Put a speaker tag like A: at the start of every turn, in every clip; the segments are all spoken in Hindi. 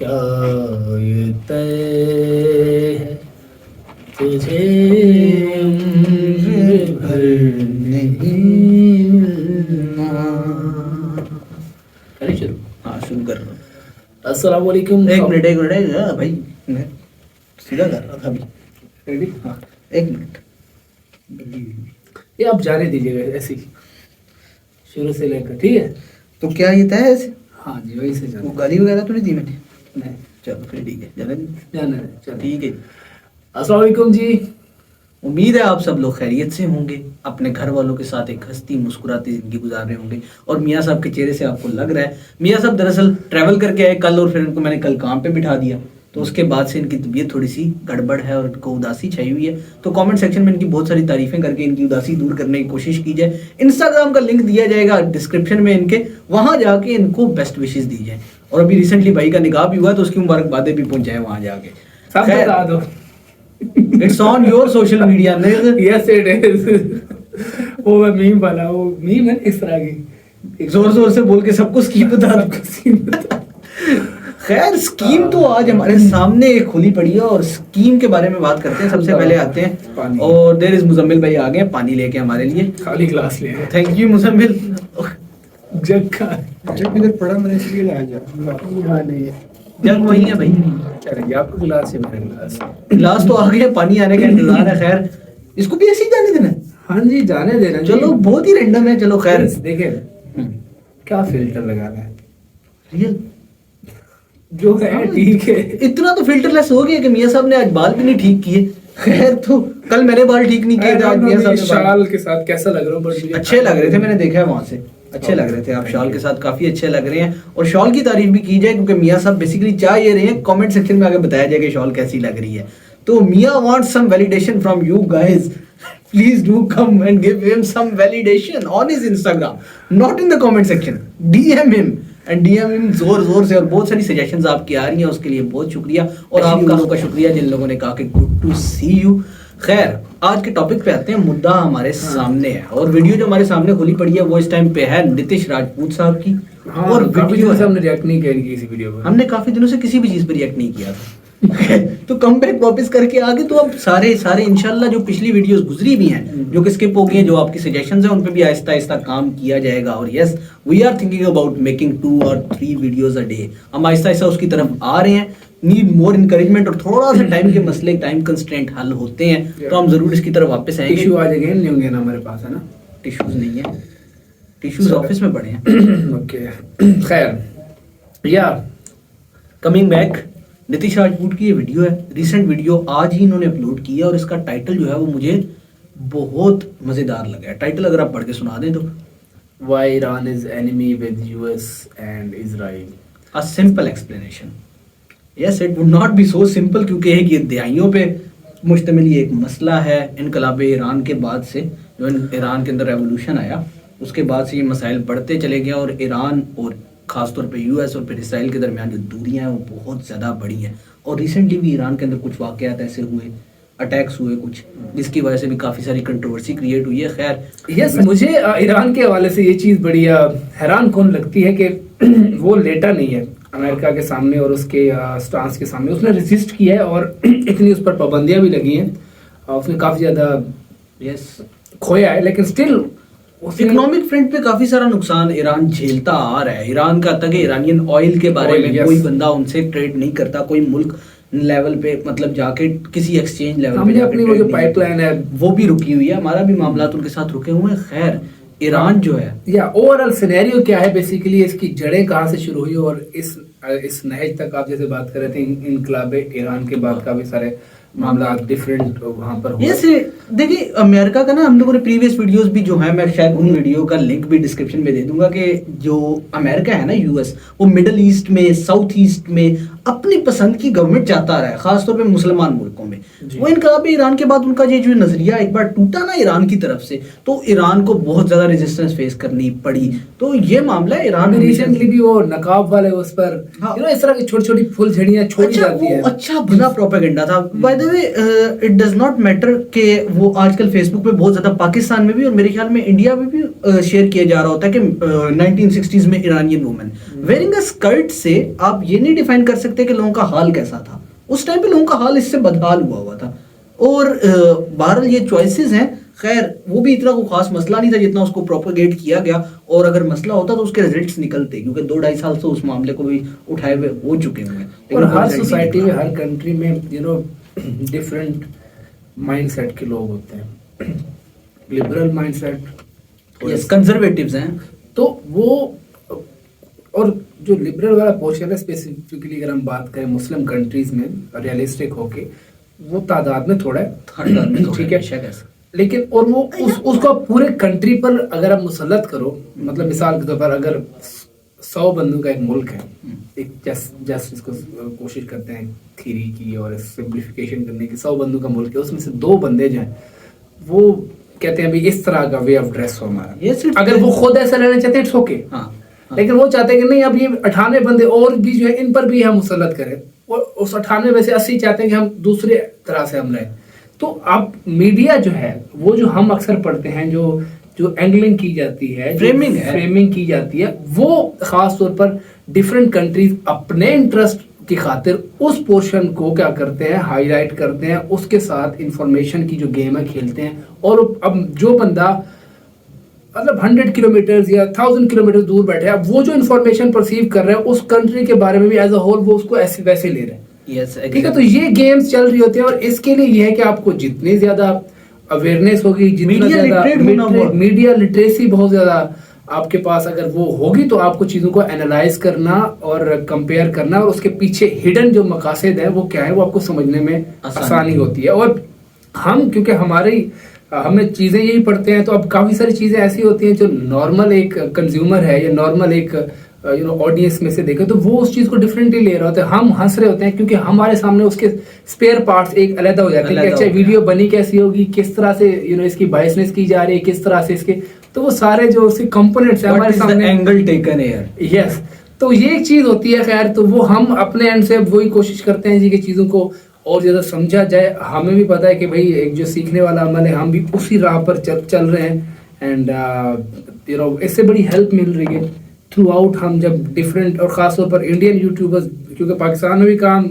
A: क्या ये तय है तुझे उम्र भर नहीं मिलना। करें शुरू?
B: हाँ शुरू कर रहा हूँ।
A: अस्सलाम वालेकुम।
B: एक मिनट हाँ भाई, मैं सीधा कर रहा था अभी।
A: रेडी?
B: हाँ एक मिनट।
A: ये आप जाने दीजिएगा ऐसे ही शुरू से लेकर, ठीक है?
B: तो क्या ये तय है ऐसे?
A: हाँ जी, वही से
B: वो
A: जाना।
B: गाली वगैरह तो नहीं दी मैंने?
A: नहीं,
B: चलो फिर ठीक है, जाने दो।
A: जाना है, चलो।
B: ठीक है।
A: अस्सलाम वालेकुम जी।
B: उम्मीद है आप सब लोग खैरियत से होंगे, अपने घर वालों के साथ एक हंसती मुस्कुराती जिंदगी गुजार रहे होंगे। और मियाँ साहब के चेहरे से आपको लग रहा है मियाँ साहब दरअसल ट्रैवल करके आए कल, और फिर उनको मैंने कल काम पे बिठा दिया, तो उसके बाद से इनकी तबीयत थोड़ी सी गड़बड़ है और इनको उदासी छाई हुई है। तो कमेंट सेक्शन में इनकी बहुत सारी तारीफें करके इनकी उदासी दूर करने की कोशिश की जाए। इंस्टाग्राम का लिंक दिया जाएगा डिस्क्रिप्शन में इनके, वहां जाके इनको बेस्ट विशेस दी जाए। और अभी रिसेंटली भाई का निकाह भी हुआ है, तो उसकी मुबारकबादें भी पहुंच जाए वहां जाके।
A: सब
B: खैर,
A: बता दो।
B: It's on your social media.
A: Yes it is. वो मीम वाला, वो मीम है इस तरह की,
B: जोर जोर से बोल के सबको स्कीम बता दो। खैर स्कीम तो आज हमारे सामने एक खुली पड़ी है और स्कीम के बारे में बात करते हैं। सबसे पहले आते हैं और देयर इज मुजम्मिल भाई आ गए पानी लेके हमारे लिए।
A: खाली ग्लास ले आए।
B: Thank you Muzammil.
A: जग का
C: जब इधर पड़ा मैंने इसलिए लाया
A: यहाँ नहीं है।
B: जब वही है भाई,
A: चलिए आपका गिलास है, मेरा गिलास।
B: गिलास तो आ गया, पानी आने का इंतजार है। खैर इसको भी ऐसे ही जाने देना है?
A: हाँ जी, जाने देना।
B: चलो बहुत ही रैंडम है। चलो खैर
A: देखे क्या फिल्टर लगाना है,
B: रियल
A: जो है ठीक है।
B: इतना तो फिल्टरलेस हो गया कि मियाँ साहब ने आज बाल भी नहीं ठीक किए। खैर तो कल मैंने बाल ठीक नहीं किए थे, आज मियाँ साहब ने बाल
A: शाल के साथ कैसा लग रहा हूँ? बट
B: अच्छे लग रहे थे, मैंने देखा है वहां से, अच्छे लग रहे थे आप शॉल के साथ, काफी अच्छे लग रहे हैं। और शॉल की तारीफ भी की जाए क्योंकि मियाँ साहब बेसिकली चाह ये रहे हैं, कमेंट सेक्शन में आगे बताया जाए कि शॉल कैसी लग रही है। तो मियाँ want some validation from you guys, please do come and give him some validation on his Instagram, not in the comment section. DM him and DM him जोर जोर से। और बहुत सारी सजेशंस आपकी आ रही हैं, उसके लिए बहुत शुक्रिया। और आप लोगों का शुक्रिया जिन लोगों ने कहा कि गुड टू सी यू। खैर आज के टॉपिक पे आते हैं। मुद्दा हमारे सामने है और वीडियो जो हमारे सामने खुली पड़ी है वो इस टाइम पे है नीतीश राजपूत साहब की।
A: हाँ,
B: और
A: काफी
B: वीडियो
A: दिनों से हमने रिएक्ट नहीं किया किसी वीडियो पर।
B: हमने काफी दिनों से किसी भी चीज पर रिएक्ट नहीं किया था। तो कम बैक वापस करके आगे तो अब सारे इंशाल्लाह जो पिछली वीडियोस गुजरी भी हैं, जो कि स्किप हो गई हैं, जो आपकी सजेशंस हैं, उन पे भी आहिस्ता आहिस्ता काम किया जाएगा। और yes we are thinking about making 2 or 3 videos a day. हम आहिस्ता आहिस्ता उसकी तरफ आ रहे हैं। नीड मोर इनकरेजमेंट और थोड़ा सा टाइम के मसले, टाइम कंस्ट्रेंट हल होते हैं तो हम जरूर इसकी तरफ वापस आएंगे।
A: टिश्यू आज अगेन नहीं होंगे ना हमारे पास, है ना?
B: टिश्यूज नहीं है, टिश्यूज ऑफिस में पड़े हैं।
A: ओके खैर या
B: कमिंग बैक, नीतीश राजपूत की ये वीडियो है, रिसेंट वीडियो आज ही इन्होंने अपलोड किया और इसका टाइटल जो है वो मुझे बहुत मजेदार लगा है। टाइटल अगर आप पढ़ के सुना दें तो,
A: Why Iran is enemy with US and Israel?
B: A simple explanation. Yes it would not be so simple क्योंकि एक ये दहाइयों पे मुश्तमिल ये एक मसला है। इनकलाब ईरान के बाद से जो ईरान के अंदर रेवोल्यूशन आया उसके बाद से ये मसाइल बढ़ते चले गए और ईरान और ख़ासतौर पे यूएस और फिर इसराइल के दरमियान जो दूरियां हैं वो बहुत ज़्यादा बढ़ी हैं। और रिसेंटली भी ईरान के अंदर कुछ वाक़यात ऐसे हुए, अटैक्स हुए कुछ, जिसकी वजह से भी काफ़ी सारी कंट्रोवर्सी क्रिएट हुई है। खैर
A: यस मुझे ईरान के हवाले से ये चीज़ बड़ी हैरान कौन लगती है कि वो लेटा नहीं है अमेरिका के सामने और उसके स्टांस के सामने। उसने रेजिस्ट किया है और इतनी उस पर पाबंदियां भी लगी हैं, उसने काफ़ी ज़्यादा
B: यस
A: खोया है, लेकिन स्टिल
B: इकोनॉमिक फ्रंट पे काफी सारा नुकसान ईरान झेलता आ रहा है। ईरान का तक ईरानियन ऑयल के बारे में
A: yes.
B: कोई बंदा उनसे ट्रेड नहीं करता, कोई मुल्क लेवल पे मतलब जाके किसी एक्सचेंज लेवल पे
A: हमने
B: जाके
A: अपनी वो
B: trade
A: जो
B: नहीं
A: पाइपलाइन है
B: वो भी रुकी हुई है। हमारा भी मामला उनके साथ रुके हुए हैं। खैर ईरान जो है
A: या ओवरऑल सिनेरियो क्या है, बेसिकली इसकी जड़ें कहाँ से शुरू हुई और इस नहज तक आप जैसे बात कर रहे थे इनकलाब ईरान के बाद काफी सारे मामला डिफरेंट वहां पर हुआ।
B: ये देखिए अमेरिका का ना, हम लोगों ने प्रीवियस वीडियोस भी जो है, मैं शायद उन वीडियो का लिंक भी डिस्क्रिप्शन में दे दूंगा कि जो अमेरिका है ना यूएस, वो मिडल ईस्ट में, साउथ ईस्ट में अपनी पसंद की गवर्नमेंट चाहता रहा है, खासतौर पे मुसलमान मुल्कों में। वो इनकलाब ईरान के बाद उनका ये जो नजरिया एक बार टूटा ना ईरान की तरफ से, तो ईरान को बहुत ज्यादा रेजिस्टेंस फेस करनी पड़ी। तो ये मामला है ईरान में
A: रिसेंटली भी वो नकाब वाले उस पर
B: हाँ।
A: इस तरह की छोटी छोटी फुलझड़ियां छोड़ी जाती है।
B: अच्छा भला प्रोपेगेंडा था। By the way it does not matter कि वो आजकल फेसबुक पे बहुत ज्यादा पाकिस्तान में भी और मेरे ख्याल में इंडिया में भी शेयर किया जा रहा होता है कि 1960s में Iranian women wearing a skirt से आप ये नहीं डिफाइन कर सकते सकते कि लोगों का हाल कैसा था। उस टाइम पे लोगों का हाल इससे बदहाल हुआ था। और बहरहाल ये चॉइसेस हैं, खैर वो भी इतना कोई खास मसला नहीं था जितना उसको प्रोपेगेट किया गया, और अगर मसला होता तो उसके रिजल्ट्स निकलते, क्योंकि 2-2.5 साल से उस मामले को भी उठाए हुए हो चुके हुए हैं।
A: और
B: लेकिन कोई
A: हर
B: result नहीं
A: सोसाइटी में,
B: निकला।
A: हर कंट्री में डिफरेंट माइंडसेट के लोग होते हैं। लिबरल माइंडसेट,
B: यस, कंजर्वेटिव्स हैं।
A: तो वो, और जो लिबरल वाला पोर्शन है स्पेसिफिकली अगर हम बात करें मुस्लिम कंट्रीज में, रियलिस्टिक होके वो तादाद में थोड़ा है, ठीक है, लेकिन और वो उसको पूरे कंट्री पर अगर आप मुसल्लत करो, मतलब मिसाल के तौर पर अगर 100 बंदों का एक मुल्क है, एक जस्ट इसको कोशिश करते हैं थ्योरी की और सिंप्लीफिकेशन करने की, 100 बंदों का मुल्क है, उसमें से 2 बंदे जो हैं वो कहते हैं अभी इस तरह का वे ऑफ ड्रेस हो हमारा, अगर वो खुद ऐसा लेना चाहते हैं इट्स ओके, लेकिन वो चाहते हैं कि नहीं अब ये 98 बंदे और भी जो है इन पर भी हम मुसल्लत करें, और उस 98 में से 80 चाहते हैं कि हम दूसरे तरह से हम रहें। तो अब मीडिया जो है वो जो हम अक्सर पढ़ते हैं, जो एंगलिंग की जाती है, फ्रेमिंग की जाती है, वो खास तौर पर डिफरेंट कंट्रीज अपने इंटरेस्ट की खातिर उस पोर्शन को क्या करते हैं, हाईलाइट करते हैं, उसके साथ इंफॉर्मेशन की जो गेम है खेलते हैं। और अब जो बंदा मतलब 100 किलोमीटर या 1000 किलोमीटर दूर बैठे हैं, वो जो इन्फॉर्मेशन परसीव कर रहे हैं उस कंट्री के बारे में भी एज अ होल वो उसको ऐसे वैसे ले रहे हैं।
B: यस,
A: ठीक है, तो ये गेम्स चल रही होती है, और इसके लिए ये है कि आपको जितनी ज्यादा अवेयरनेस होगी, जितना ज्यादा मीडिया लिटरेसी बहुत ज्यादा आपके पास अगर वो होगी, तो आपको चीजों को एनालाइज करना और कंपेयर करना और उसके पीछे हिडन जो मकासद है वो क्या है वो आपको समझने में आसानी होती है। और हम क्योंकि हमें चीजें यही पढ़ते हैं, तो अब काफी सारी चीजें ऐसी होती हैं जो नॉर्मल एक कंज्यूमर है या नॉर्मल एक ऑडियंस में से देखे तो वो उस चीज को डिफरेंटली ले रहे होते हैं, हम हंस रहे होते हैं क्योंकि हमारे सामने उसके स्पेयर पार्ट्स एक अलग हो जाते हैं कि अच्छा वीडियो बनी कैसी होगी, किस तरह से इसकी बायसनेस की जा रही है, किस तरह से इसके, तो वो सारे जो उसके कंपोनेंट्स हैं हमारे सामने,
B: एंगल टेकन है।
A: यस, तो ये एक चीज होती है। खैर, तो वो हम अपने एंड से वही कोशिश करते हैं जी कि चीजों को और ज्यादा समझा जाए। हमें भी पता है कि भाई एक जो सीखने वाला अमल है, हम भी उसी राह पर चल रहे हैं, एंड इससे बड़ी हेल्प मिल रही है थ्रू आउट। हम जब डिफरेंट और खास तौर पर इंडियन यूट्यूबर्स, क्योंकि पाकिस्तान में भी काम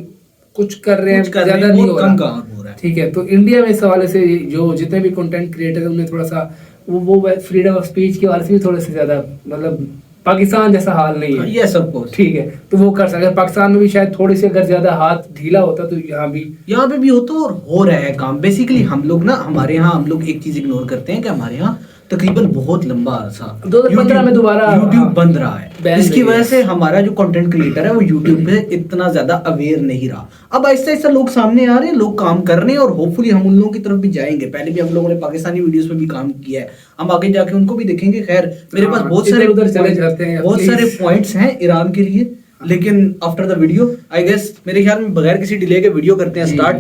A: कुछ कर रहे हैं, ज्यादा नहीं हो रहा, ठीक है, तो इंडिया में इस हवाले से जो जितने भी कंटेंट क्रिएटर हैं उन्हें थोड़ा सा वो फ्रीडम ऑफ स्पीच के हवाले से भी थोड़े से ज्यादा, मतलब पाकिस्तान जैसा हाल नहीं है,
B: ये सब कुछ
A: ठीक है, तो वो कर सकते हैं। पाकिस्तान में भी शायद थोड़ी सी अगर ज्यादा हाथ ढीला होता तो यहाँ पे
B: भी होता और हो रहा है काम। बेसिकली हम लोग ना, हमारे यहाँ हम लोग एक चीज इग्नोर करते हैं कि हमारे यहाँ तकरीबन बहुत लंबा अरसा
A: 2015 में दोबारा
B: यूट्यूब बंद रहा है। इसकी वजह से हमारा जो कंटेंट क्रिएटर है वो यूट्यूब पे इतना ज्यादा अवेयर नहीं रहा। अब आहिस्ता आहिस्ता लोग सामने आ रहे हैं, लोग काम कर रहे हैं, और होपफुली हम उन लोगों की तरफ भी जाएंगे। पहले भी हम लोगों ने पाकिस्तानी वीडियोस पे भी काम किया है, हम आगे जाके उनको भी देखेंगे। खैर, मेरे पास बहुत सारे
A: उधर चले जाते हैं,
B: बहुत सारे पॉइंट्स हैं ईरान के लिए, लेकिन after the video I guess मेरे ख्याल में बगैर किसी डिले के वीडियो करते हैं स्टार्ट।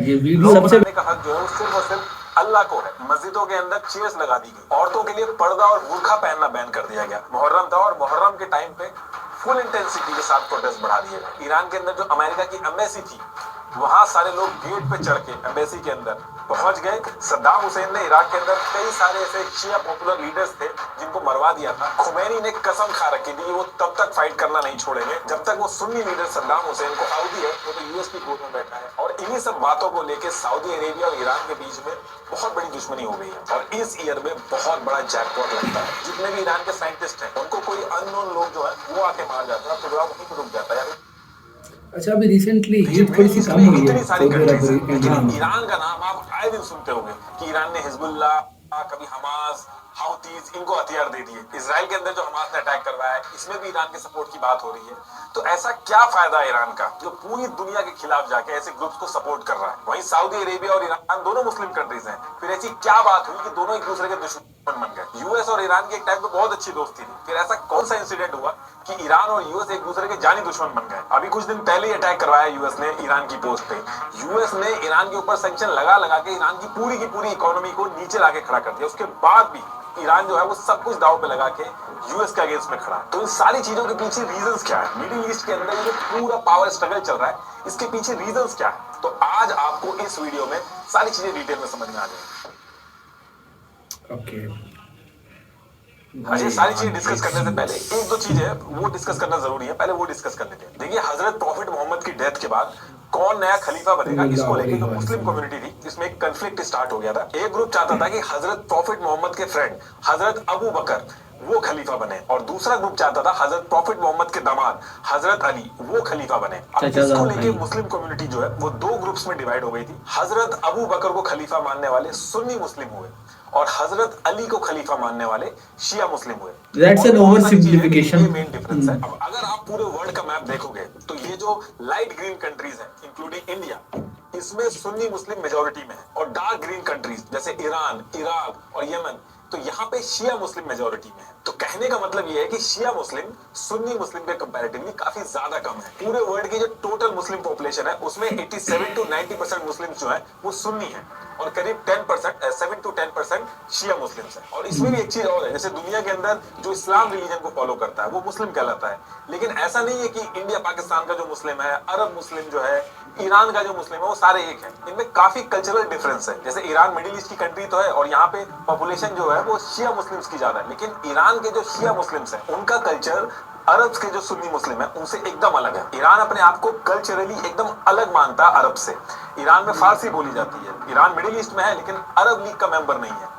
D: सबसे का हक जो है सिर्फ और सिर्फ अल्लाह को है। मस्जिदों के अंदर चेयर्स लगा दी गई, औरतों के लिए पर्दा और बुर्का पहनना बैन कर दिया गया। मुहर्रम था और मुहर्रम के टाइम पे फुल इंटेंसिटी के साथ प्रोटेस्ट बढ़ा दिए गए। ईरान के अंदर जो अमेरिका की एम्बेसी थी, वहां सारे लोग गेट पे चढ़ के एम्बेसी के अंदर पहुंच गए। सद्दाम हुसैन ने इराक के अंदर कई सारे ऐसे शिया पॉपुलर लीडर्स थे जिनको मरवा दिया था। खुमैनी ने कसम खा रखी थी वो तब तक फाइट करना नहीं छोड़ेंगे जब तक वो सुन्नी लीडर सद्दाम हुसैन को, सऊदी है वो तो यूएस की गोद में बैठा है, और इन्हीं सब बातों को लेके सऊदी अरेबिया और ईरान के बीच में बहुत बड़ी दुश्मनी हो गई है। और इस ईयर में बहुत बड़ा जैकपॉट लगता है। जितने भी ईरान के साइंटिस्ट हैं उनको कोई अननोन लोग जो है वो आके मार जाता है, प्रोग्राम वहीं पर रुक जाता है।
A: अच्छा, अभी रिसेंटली हीट थोड़ी सी कम हुई है
D: ईरान का नाम आप आए दिन सुनते होंगे कि ईरान ने हिजबुल्लाह, कभी हमास, हाउतीज, इनको हथियार दे दिए। इजराइल के अंदर जो हमास ने अटैक करवाया है, इसमें भी ईरान के सपोर्ट की बात हो रही है। तो ऐसा क्या फायदा है ईरान का जो पूरी दुनिया के खिलाफ जाके ऐसे ग्रुप्स को सपोर्ट कर रहा है? वहीं सऊदी अरेबिया और ईरान दोनों मुस्लिम कंट्रीज हैं, फिर ऐसी क्या बात हुई कि दोनों एक दूसरे के दुश्मन बन गए? यूएस और ईरान की एक टाइम पे बहुत अच्छी दोस्ती थी, फिर ऐसा कौन सा इंसिडेंट हुआ कि ईरान और यूएस एक दूसरे के जानी दुश्मन बन गए? अभी कुछ दिन पहले ही अटैक करवाया यूएस ने ईरान की पोस्ट पे। यूएस ने ईरान के ऊपर सैंक्शन लगा के ईरान की पूरी इकोनॉमी को नीचे लाके खड़ा कर दिया। उसके बाद भी ईरान जो है वो सब कुछ दांव पे लगा के यूएस के अगेंस्ट में खड़ा। तो इन सारी चीजों के पीछे रीजंस क्या है? मिडिल ईस्ट के अंदर ये पूरा पावर स्ट्रगल चल रहा है, इसके पीछे रीजंस क्या है? तो आज आपको इस वीडियो में सारी चीजें डिटेल में समझ में आ जाएगी।
A: ओके,
D: अच्छा, ये सारी चीजें डिस्कस करने से पहले एक दो चीजें हैं वो डिस्कस करना जरूरी है, पहले वो डिस्कस कर लेते हैं। देखिए, हजरत प्रॉफिट मोहम्मद की डेथ के बाद कौन नया खलीफा बनेगा, इसको लेकर जो मुस्लिम कम्युनिटी थी इसमें एक कंफ्लिक्ट स्टार्ट हो गया था। एक ग्रुप चाहता था कि हजरत प्रॉफिट मोहम्मद के फ्रेंड हजरत अबू बकर वो खलीफा बने, और दूसरा ग्रुप चाहता था हजरत प्रॉफिट मोहम्मद के दामाद हजरत अली वो खलीफा बने। अब इसको लेके मुस्लिम कम्युनिटी जो है वो दो ग्रुप्स में डिवाइड हो गई थी। हजरत अबू बकर को खलीफा मानने वाले सुन्नी मुस्लिम हुए और हजरत अली को खलीफा मानने वाले शिया मुस्लिम हुए।
B: That's an oversimplification.
D: ये मेन डिफरेंस है। अब अगर आप पूरे वर्ल्ड का मैप देखोगे तो ये जो लाइट ग्रीन कंट्रीज है इंक्लूडिंग इंडिया, इसमें सुन्नी मुस्लिम मेजोरिटी में है, और डार्क ग्रीन कंट्रीज जैसे ईरान, इराक और यमन, तो यहाँ पे शिया मुस्लिम मेजोरिटी में है। तो कहने का मतलब ये है कि शिया मुस्लिम सुन्नी मुस्लिम के कंपैरेटिवली काफी ज्यादा कम है। पूरे वर्ल्ड की जो टोटल मुस्लिम पॉपुलेशन है उसमें 87 to 90% मुस्लिम जो है वो सुन्नी है, और करीब 7 to 10% शिया मुस्लिम्स है। और इसमें भी एक चीज और है, जैसे दुनिया के अंदर जो इस्लाम रिलीजन को फॉलो करता है वो मुस्लिम कहलाता है, लेकिन ऐसा नहीं है कि इंडिया पाकिस्तान का जो मुस्लिम है, अरब मुस्लिम जो है, ईरान का जो मुस्लिम है, वो सारे एक हैं। इनमें काफी कल्चरल डिफरेंस है। जैसे ईरान मिडिल ईस्ट की कंट्री तो है और यहाँ पे पॉपुलेशन जो है वो शिया मुस्लिम्स की ज्यादा है, लेकिन ईरान के जो शिया मुस्लिम्स हैं उनका कल्चर अरब के जो सुन्नी मुस्लिम है उनसे एकदम अलग है। ईरान अपने आप को कल्चरली एकदम अलग मानता है अरब से। ईरान में फारसी बोली जाती है। ईरान मिडिल ईस्ट में है लेकिन अरब लीग का मेंबर नहीं है।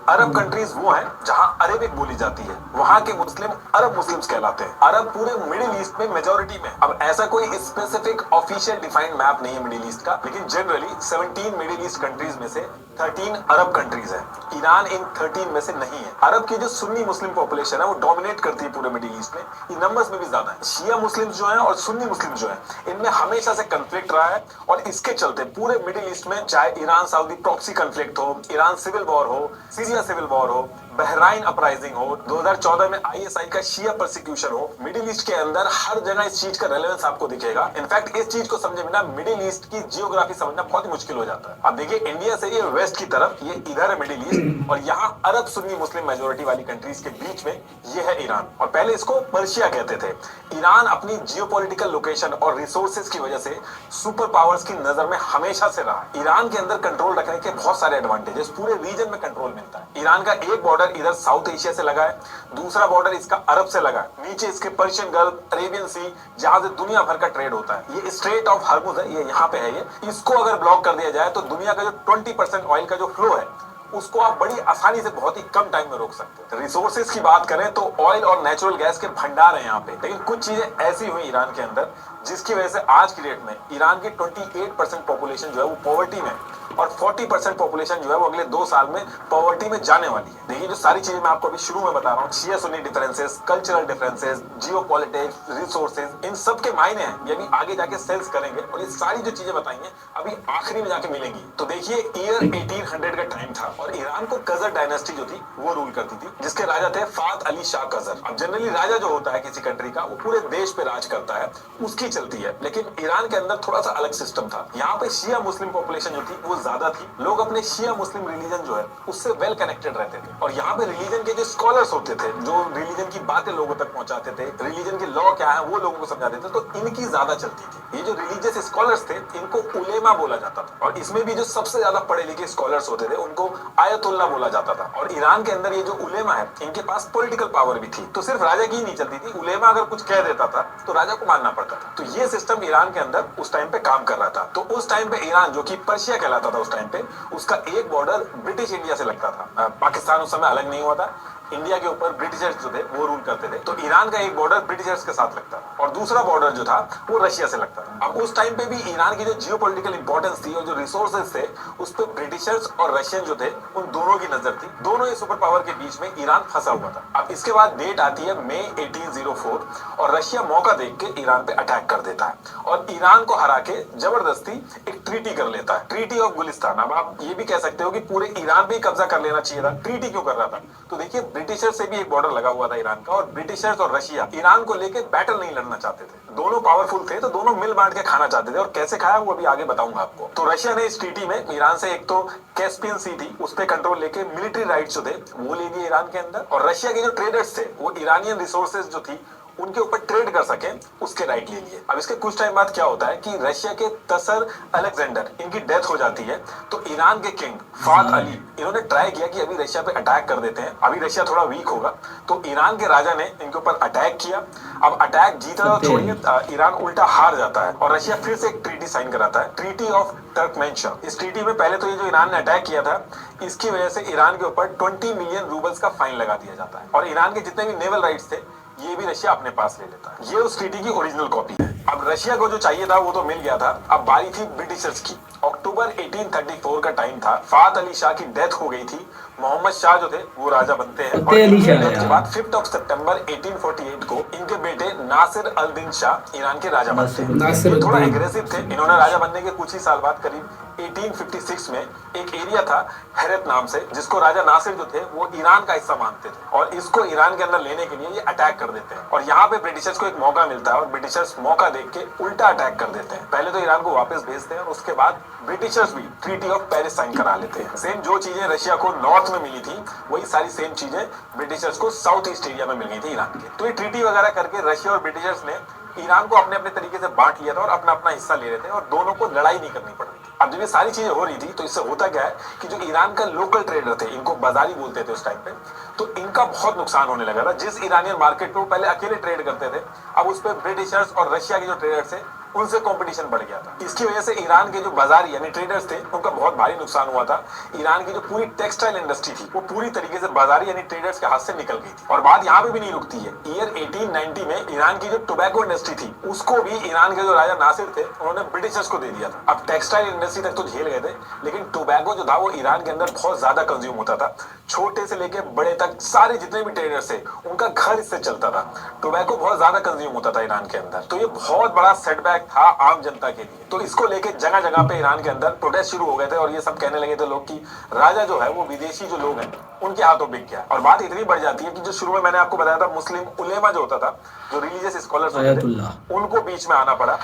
D: अरब कंट्रीज वो हैं जहां अरेबिक बोली जाती है, वहां के मुस्लिम अरब मुस्लिम्स कहलाते हैं। अरब पूरे मिडिल ईस्ट में मेजॉरिटी में। अब ऐसा कोई स्पेसिफिक ऑफिशियल डिफाइंड मैप नहीं है मिडिल ईस्ट का, लेकिन जनरली 17 मिडिल ईस्ट कंट्रीज में से 13 अरब कंट्रीज है। ईरान इन 13 में से नहीं है। अरब की जो सुन्नी मुस्लिम पॉपुलेशन है वो डोमिनेट करती है पूरे मिडिल ईस्ट में, इन नंबर्स में भी ज्यादा है। शिया मुस्लिम जो है और सुन्नी मुस्लिम जो है इनमें हमेशा से कंफ्लिक्ट रहा है, और इसके चलते पूरे मिडिल ईस्ट में चाहे ईरान सऊदी प्रॉक्सी कंफ्लिक्ट हो, ईरान सिविल वॉर हो, सीरिया सिविल वॉर हो, बहराइन अपराइजिंग हो, 2014 में आईएसआई का शिया परसिक्यूशन हो, मिडिल ईस्ट के अंदर हर जगह इस चीज का रेलेवेंस आपको दिखेगा। इनफैक्ट इस चीज को समझे बिना मिडिल ईस्ट की जियोग्राफी समझना बहुत ही मुश्किल हो जाता है। अब देखिए, इंडिया से ये वेस्ट की तरफ, ये इधर है मिडिल ईस्ट, और यहाँ अरब सुन्नी मुस्लिम मेजोरिटी वाली कंट्रीज के बीच में ये है ईरान, और पहले इसको पर्शिया कहते थे। ईरान अपनी जियोपॉलिटिकल लोकेशन और रिसोर्सेज की वजह से सुपर पावर्स की नजर में हमेशा से रहा। ईरान के अंदर कंट्रोल रखने के बहुत सारे एडवांटेजेस, पूरे रीजन में कंट्रोल मिलता है। ईरान का एक बॉर्डर इधर साउथ एशिया से लगा है, दूसरा बॉर्डर इसका अरब से लगा है, नीचे इसके पर्शियन गल्फ, अरेबियन सी, जहां से दुनिया भर का ट्रेड होता है। ये स्ट्रेट ऑफ हॉर्मुज है, ये यहाँ पे है। ये इसको अगर ब्लॉक कर दिया जाए तो दुनिया का जो 20% ऑयल का जो फ्लो है उसको आप बड़ी आसानी से बहुत ही कम टाइम में रोक सकते हैं। रिसोर्सेज की बात करें तो ऑयल और नेचुरल गैस के भंडार हैं यहाँ पे, लेकिन कुछ चीजें ऐसी हुई ईरान के अंदर जिसकी वजह से आज की डेट में ईरान की 28% पॉपुलेशन जो है वो पॉवर्टी में, और 40% पॉपुलेशन जो है वो अगले 2 साल में पॉवर्टी में जाने वाली है। देखिए, जो सारी चीजें मैं आपको अभी शुरू में बता रहा हूँ, शिया सुन्नी differences, cultural differences, geopolitics, resources, इन सब के मायने हैं, ये भी आगे जाके सेल्स करेंगे, और ये सारी जो चीजें बताएंगे अभी आखिरी में जाके मिलेंगी। तो देखिए, ईयर 1800 का टाइम था और ईरान को कजर डायनेस्टी जो थी वो रूल करती थी, जिसके राजा थे फात अली शाह कजर। अब जनरली राजा जो होता है किसी कंट्री का वो पूरे देश पे राज करता है, उसकी चलती है, लेकिन ईरान के अंदर थोड़ा सा अलग सिस्टम था। यहाँ पे शिया मुस्लिम पॉपुलेशन जो थी वो ज्यादा थी, लोग अपने शिया मुस्लिम रिलीजन जो है उससे वेल कनेक्टेड रहते थे, और यहाँ पे रिलीजन के जो स्कॉलर्स होते थे, जो रिलीजन की बातें लोगों तक पहुंचाते थे, रिलीजन के लॉ क्या है वो लोगों को समझाते थे, तो इनकी ज्यादा चलती थी। ये जो रिलीजियस स्कॉलर्स थे इनको उलेमा बोला जाता था, और इसमें भी जो सबसे ज्यादा पढ़े लिखे स्कॉलर्स होते थे उनको आयतुल्ला बोला जाता था। और ईरान के अंदर ये जो उलेमा है इनके पास पॉलिटिकल पावर भी थी, तो सिर्फ राजा की ही नहीं चलती थी, उलेमा अगर कुछ कह देता था तो राजा को मानना पड़ता था। तो ये सिस्टम ईरान के अंदर उस टाइम पे काम कर रहा था। तो उस टाइम पे ईरान जो कि पर्शिया कहलाता था उस टाइम पे, उसका एक बॉर्डर ब्रिटिश इंडिया से लगता था। पाकिस्तान उस समय अलग नहीं हुआ था, इंडिया के ऊपर ब्रिटिशर्स जो थे वो रूल करते थे, तो ईरान का एक बॉर्डर ब्रिटिशर्स के साथ लगता था और दूसरा बॉर्डर जो था वो रशिया से लगता था। अब उस टाइम पे भी ईरान की जो जियोपॉलिटिकल इंपॉर्टेंस थी और जो रिसोर्सेज थे उस पर ब्रिटिशर्स और रशियन जो थे उन दोनों की नजर थी। दोनों ही सुपर पावर के बीच में ईरान फंसा हुआ था। अब इसके बाद डेट आती है मई 1804 और रशिया मौका देख के ईरान पे अटैक कर देता है और ईरान को हरा के जबरदस्ती एक ट्रीटी कर लेता है, ट्रीटी ऑफ गुलिस्तान। अब आप ये भी कह सकते हो कि पूरे ईरान पे कब्जा कर लेना चाहिए था, ट्रीटी क्यों कर रहा था? तो देखिए, ब्रिटिशर से भी एक बॉर्डर लगा हुआ था ईरान का, और ब्रिटिशर्स और रशिया ईरान को लेकर बैटल नहीं लड़ना चाहते थे। दोनों पावरफुल थे तो दोनों मिल बांट के खाना चाहते थे, और कैसे खाया वो अभी आगे बताऊंगा आपको। तो रशिया ने इस ट्रीटी में ईरान से एक तो कैस्पियन सी थी उस पर कंट्रोल लेके मिलिट्री राइट्स जो थे वो ले लिए ईरान के अंदर, और रशिया के जो ट्रेडर्स थे वो ईरानियन रिसोर्सेज जो थी उनके ऊपर ट्रेड कर सके उसके राइट ले लिए। अब इसके कुछ टाइम बाद क्या होता है कि रशिया के तसर अलेक्जेंडर इनकी डेथ हो जाती है, तो ईरान के किंग फात अली इन्होंने ट्राई किया कि अभी रशिया पे अटैक कर देते हैं, अभी रशिया थोड़ा वीक होगा, तो ईरान के राजा ने इनके ऊपर अटैक किया। अब अटैक जीता तो छोड़िए, ईरान उल्टा हार जाता है और रशिया फिर से एक ट्रीटी साइन कराता है, ट्रीटी ऑफ टर्कमेनशाह। इस ट्रीटी में पहले तो ये जो ईरान ने अटैक किया था इसकी वजह से ईरान के ऊपर 20 मिलियन रूबल्स का फाइन लगा दिया जाता है और ईरान के जितने भी नेवल राइट्स थे ये भी रशिया अपने पास ले लेता है। ये उस ट्रीटी की ओरिजिनल कॉपी है। अब रशिया को जो चाहिए था वो तो मिल गया था, अब बारी थी ब्रिटिशर्स की। अक्टूबर 1834 का टाइम था, फात अली शाह की डेथ हो गई थी, मोहम्मद शाह जो थे वो राजा बनते हैं और इनकी डेथ के बाद 5 सितंबर 1848 को इनके बेटे नासिर अल दिन शाह ईरान के राजा बनते हैं। थोड़ा एग्रेसिव थे, इन्होंने राजा बनने के कुछ ही साल बाद करीब 1856 में एक एरिया था हेरत नाम से, जिसको राजा नासिर जो थे वो ईरान का हिस्सा मानते थे और इसको ईरान के अंदर लेने के लिए ये अटैक कर देते हैं और यहाँ पे ब्रिटिशर्स को एक मौका मिलता है और ब्रिटिशर्स मौका देख के उल्टा अटैक कर देते हैं। पहले तो ईरान को वापस भेजते हैं और उसके बाद ब्रिटिशर्स भी ट्रीटी ऑफ पेरिस साइन करा लेते हैं। सेम जो चीजें रशिया को नॉर्थ में मिली थी वही सारी सेम चीजें ब्रिटिशर्स को साउथ ईस्ट एरिया में मिल गई थी ईरान के। तो ये ट्रीटी वगैरह करके रशिया और ब्रिटिशर्स ने ईरान को अपने अपने तरीके से बांट लिया था और अपना अपना हिस्सा ले रहे थे और दोनों को लड़ाई नहीं करनी पड़ रही थी। अब जब ये सारी चीजें हो रही थी तो इससे होता क्या है कि जो ईरान का लोकल ट्रेडर थे, इनको बाजारी बोलते थे उस टाइम पे, तो इनका बहुत नुकसान होने लगा था। जिस ईरानियन मार्केट पे वो पहले अकेले ट्रेड करते थे, अब उस पर ब्रिटिशर्स और रशिया के जो ट्रेडर्स थे उनसे कंपटीशन बढ़ गया था। इसकी वजह से ईरान के जो बाजारी यानी ट्रेडर्स थे उनका बहुत भारी नुकसान हुआ था। ईरान की जो पूरी टेक्सटाइल इंडस्ट्री थी वो पूरी तरीके से बाजारी यानी ट्रेडर्स के हाथ से निकल गई थी। और बात यहाँ पे भी नहीं रुकती है, ईयर 1890 में ईरान की जो टोबैको इंडस्ट्री थी उसको भी ईरान के जो राजा नासिर थे उन्होंने ब्रिटिशर्स को दे दिया था। अब टेक्सटाइल इंडस्ट्री तक तो झेल गए थे, लेकिन टोबैको जो था वो ईरान के अंदर बहुत ज्यादा कंज्यूम होता था। छोटे से लेके बड़े तक सारे जितने भी ट्रेडर्स थे उनका घर इससे चलता था। टोबैको बहुत ज्यादा कंज्यूम होता था ईरान के अंदर, तो ये बहुत बड़ा सेटबैक था आम जनता के लिए। तो इसको लेके जगह जगह पे ईरान के अंदर प्रोटेस्ट शुरू हो गए थे और ये सब कहने लगे थे लोग कि राजा जो है वो विदेशी जो लोग हैं उनके हाथों बिक गया। और बात इतनी बढ़ जाती है कि जो शुरू में मैंने आपको बताया था मुस्लिम उलेमा जो होता था, जो रिलीजियस स्कॉलर्स होते थे, उनको बीच में आना पड़ा।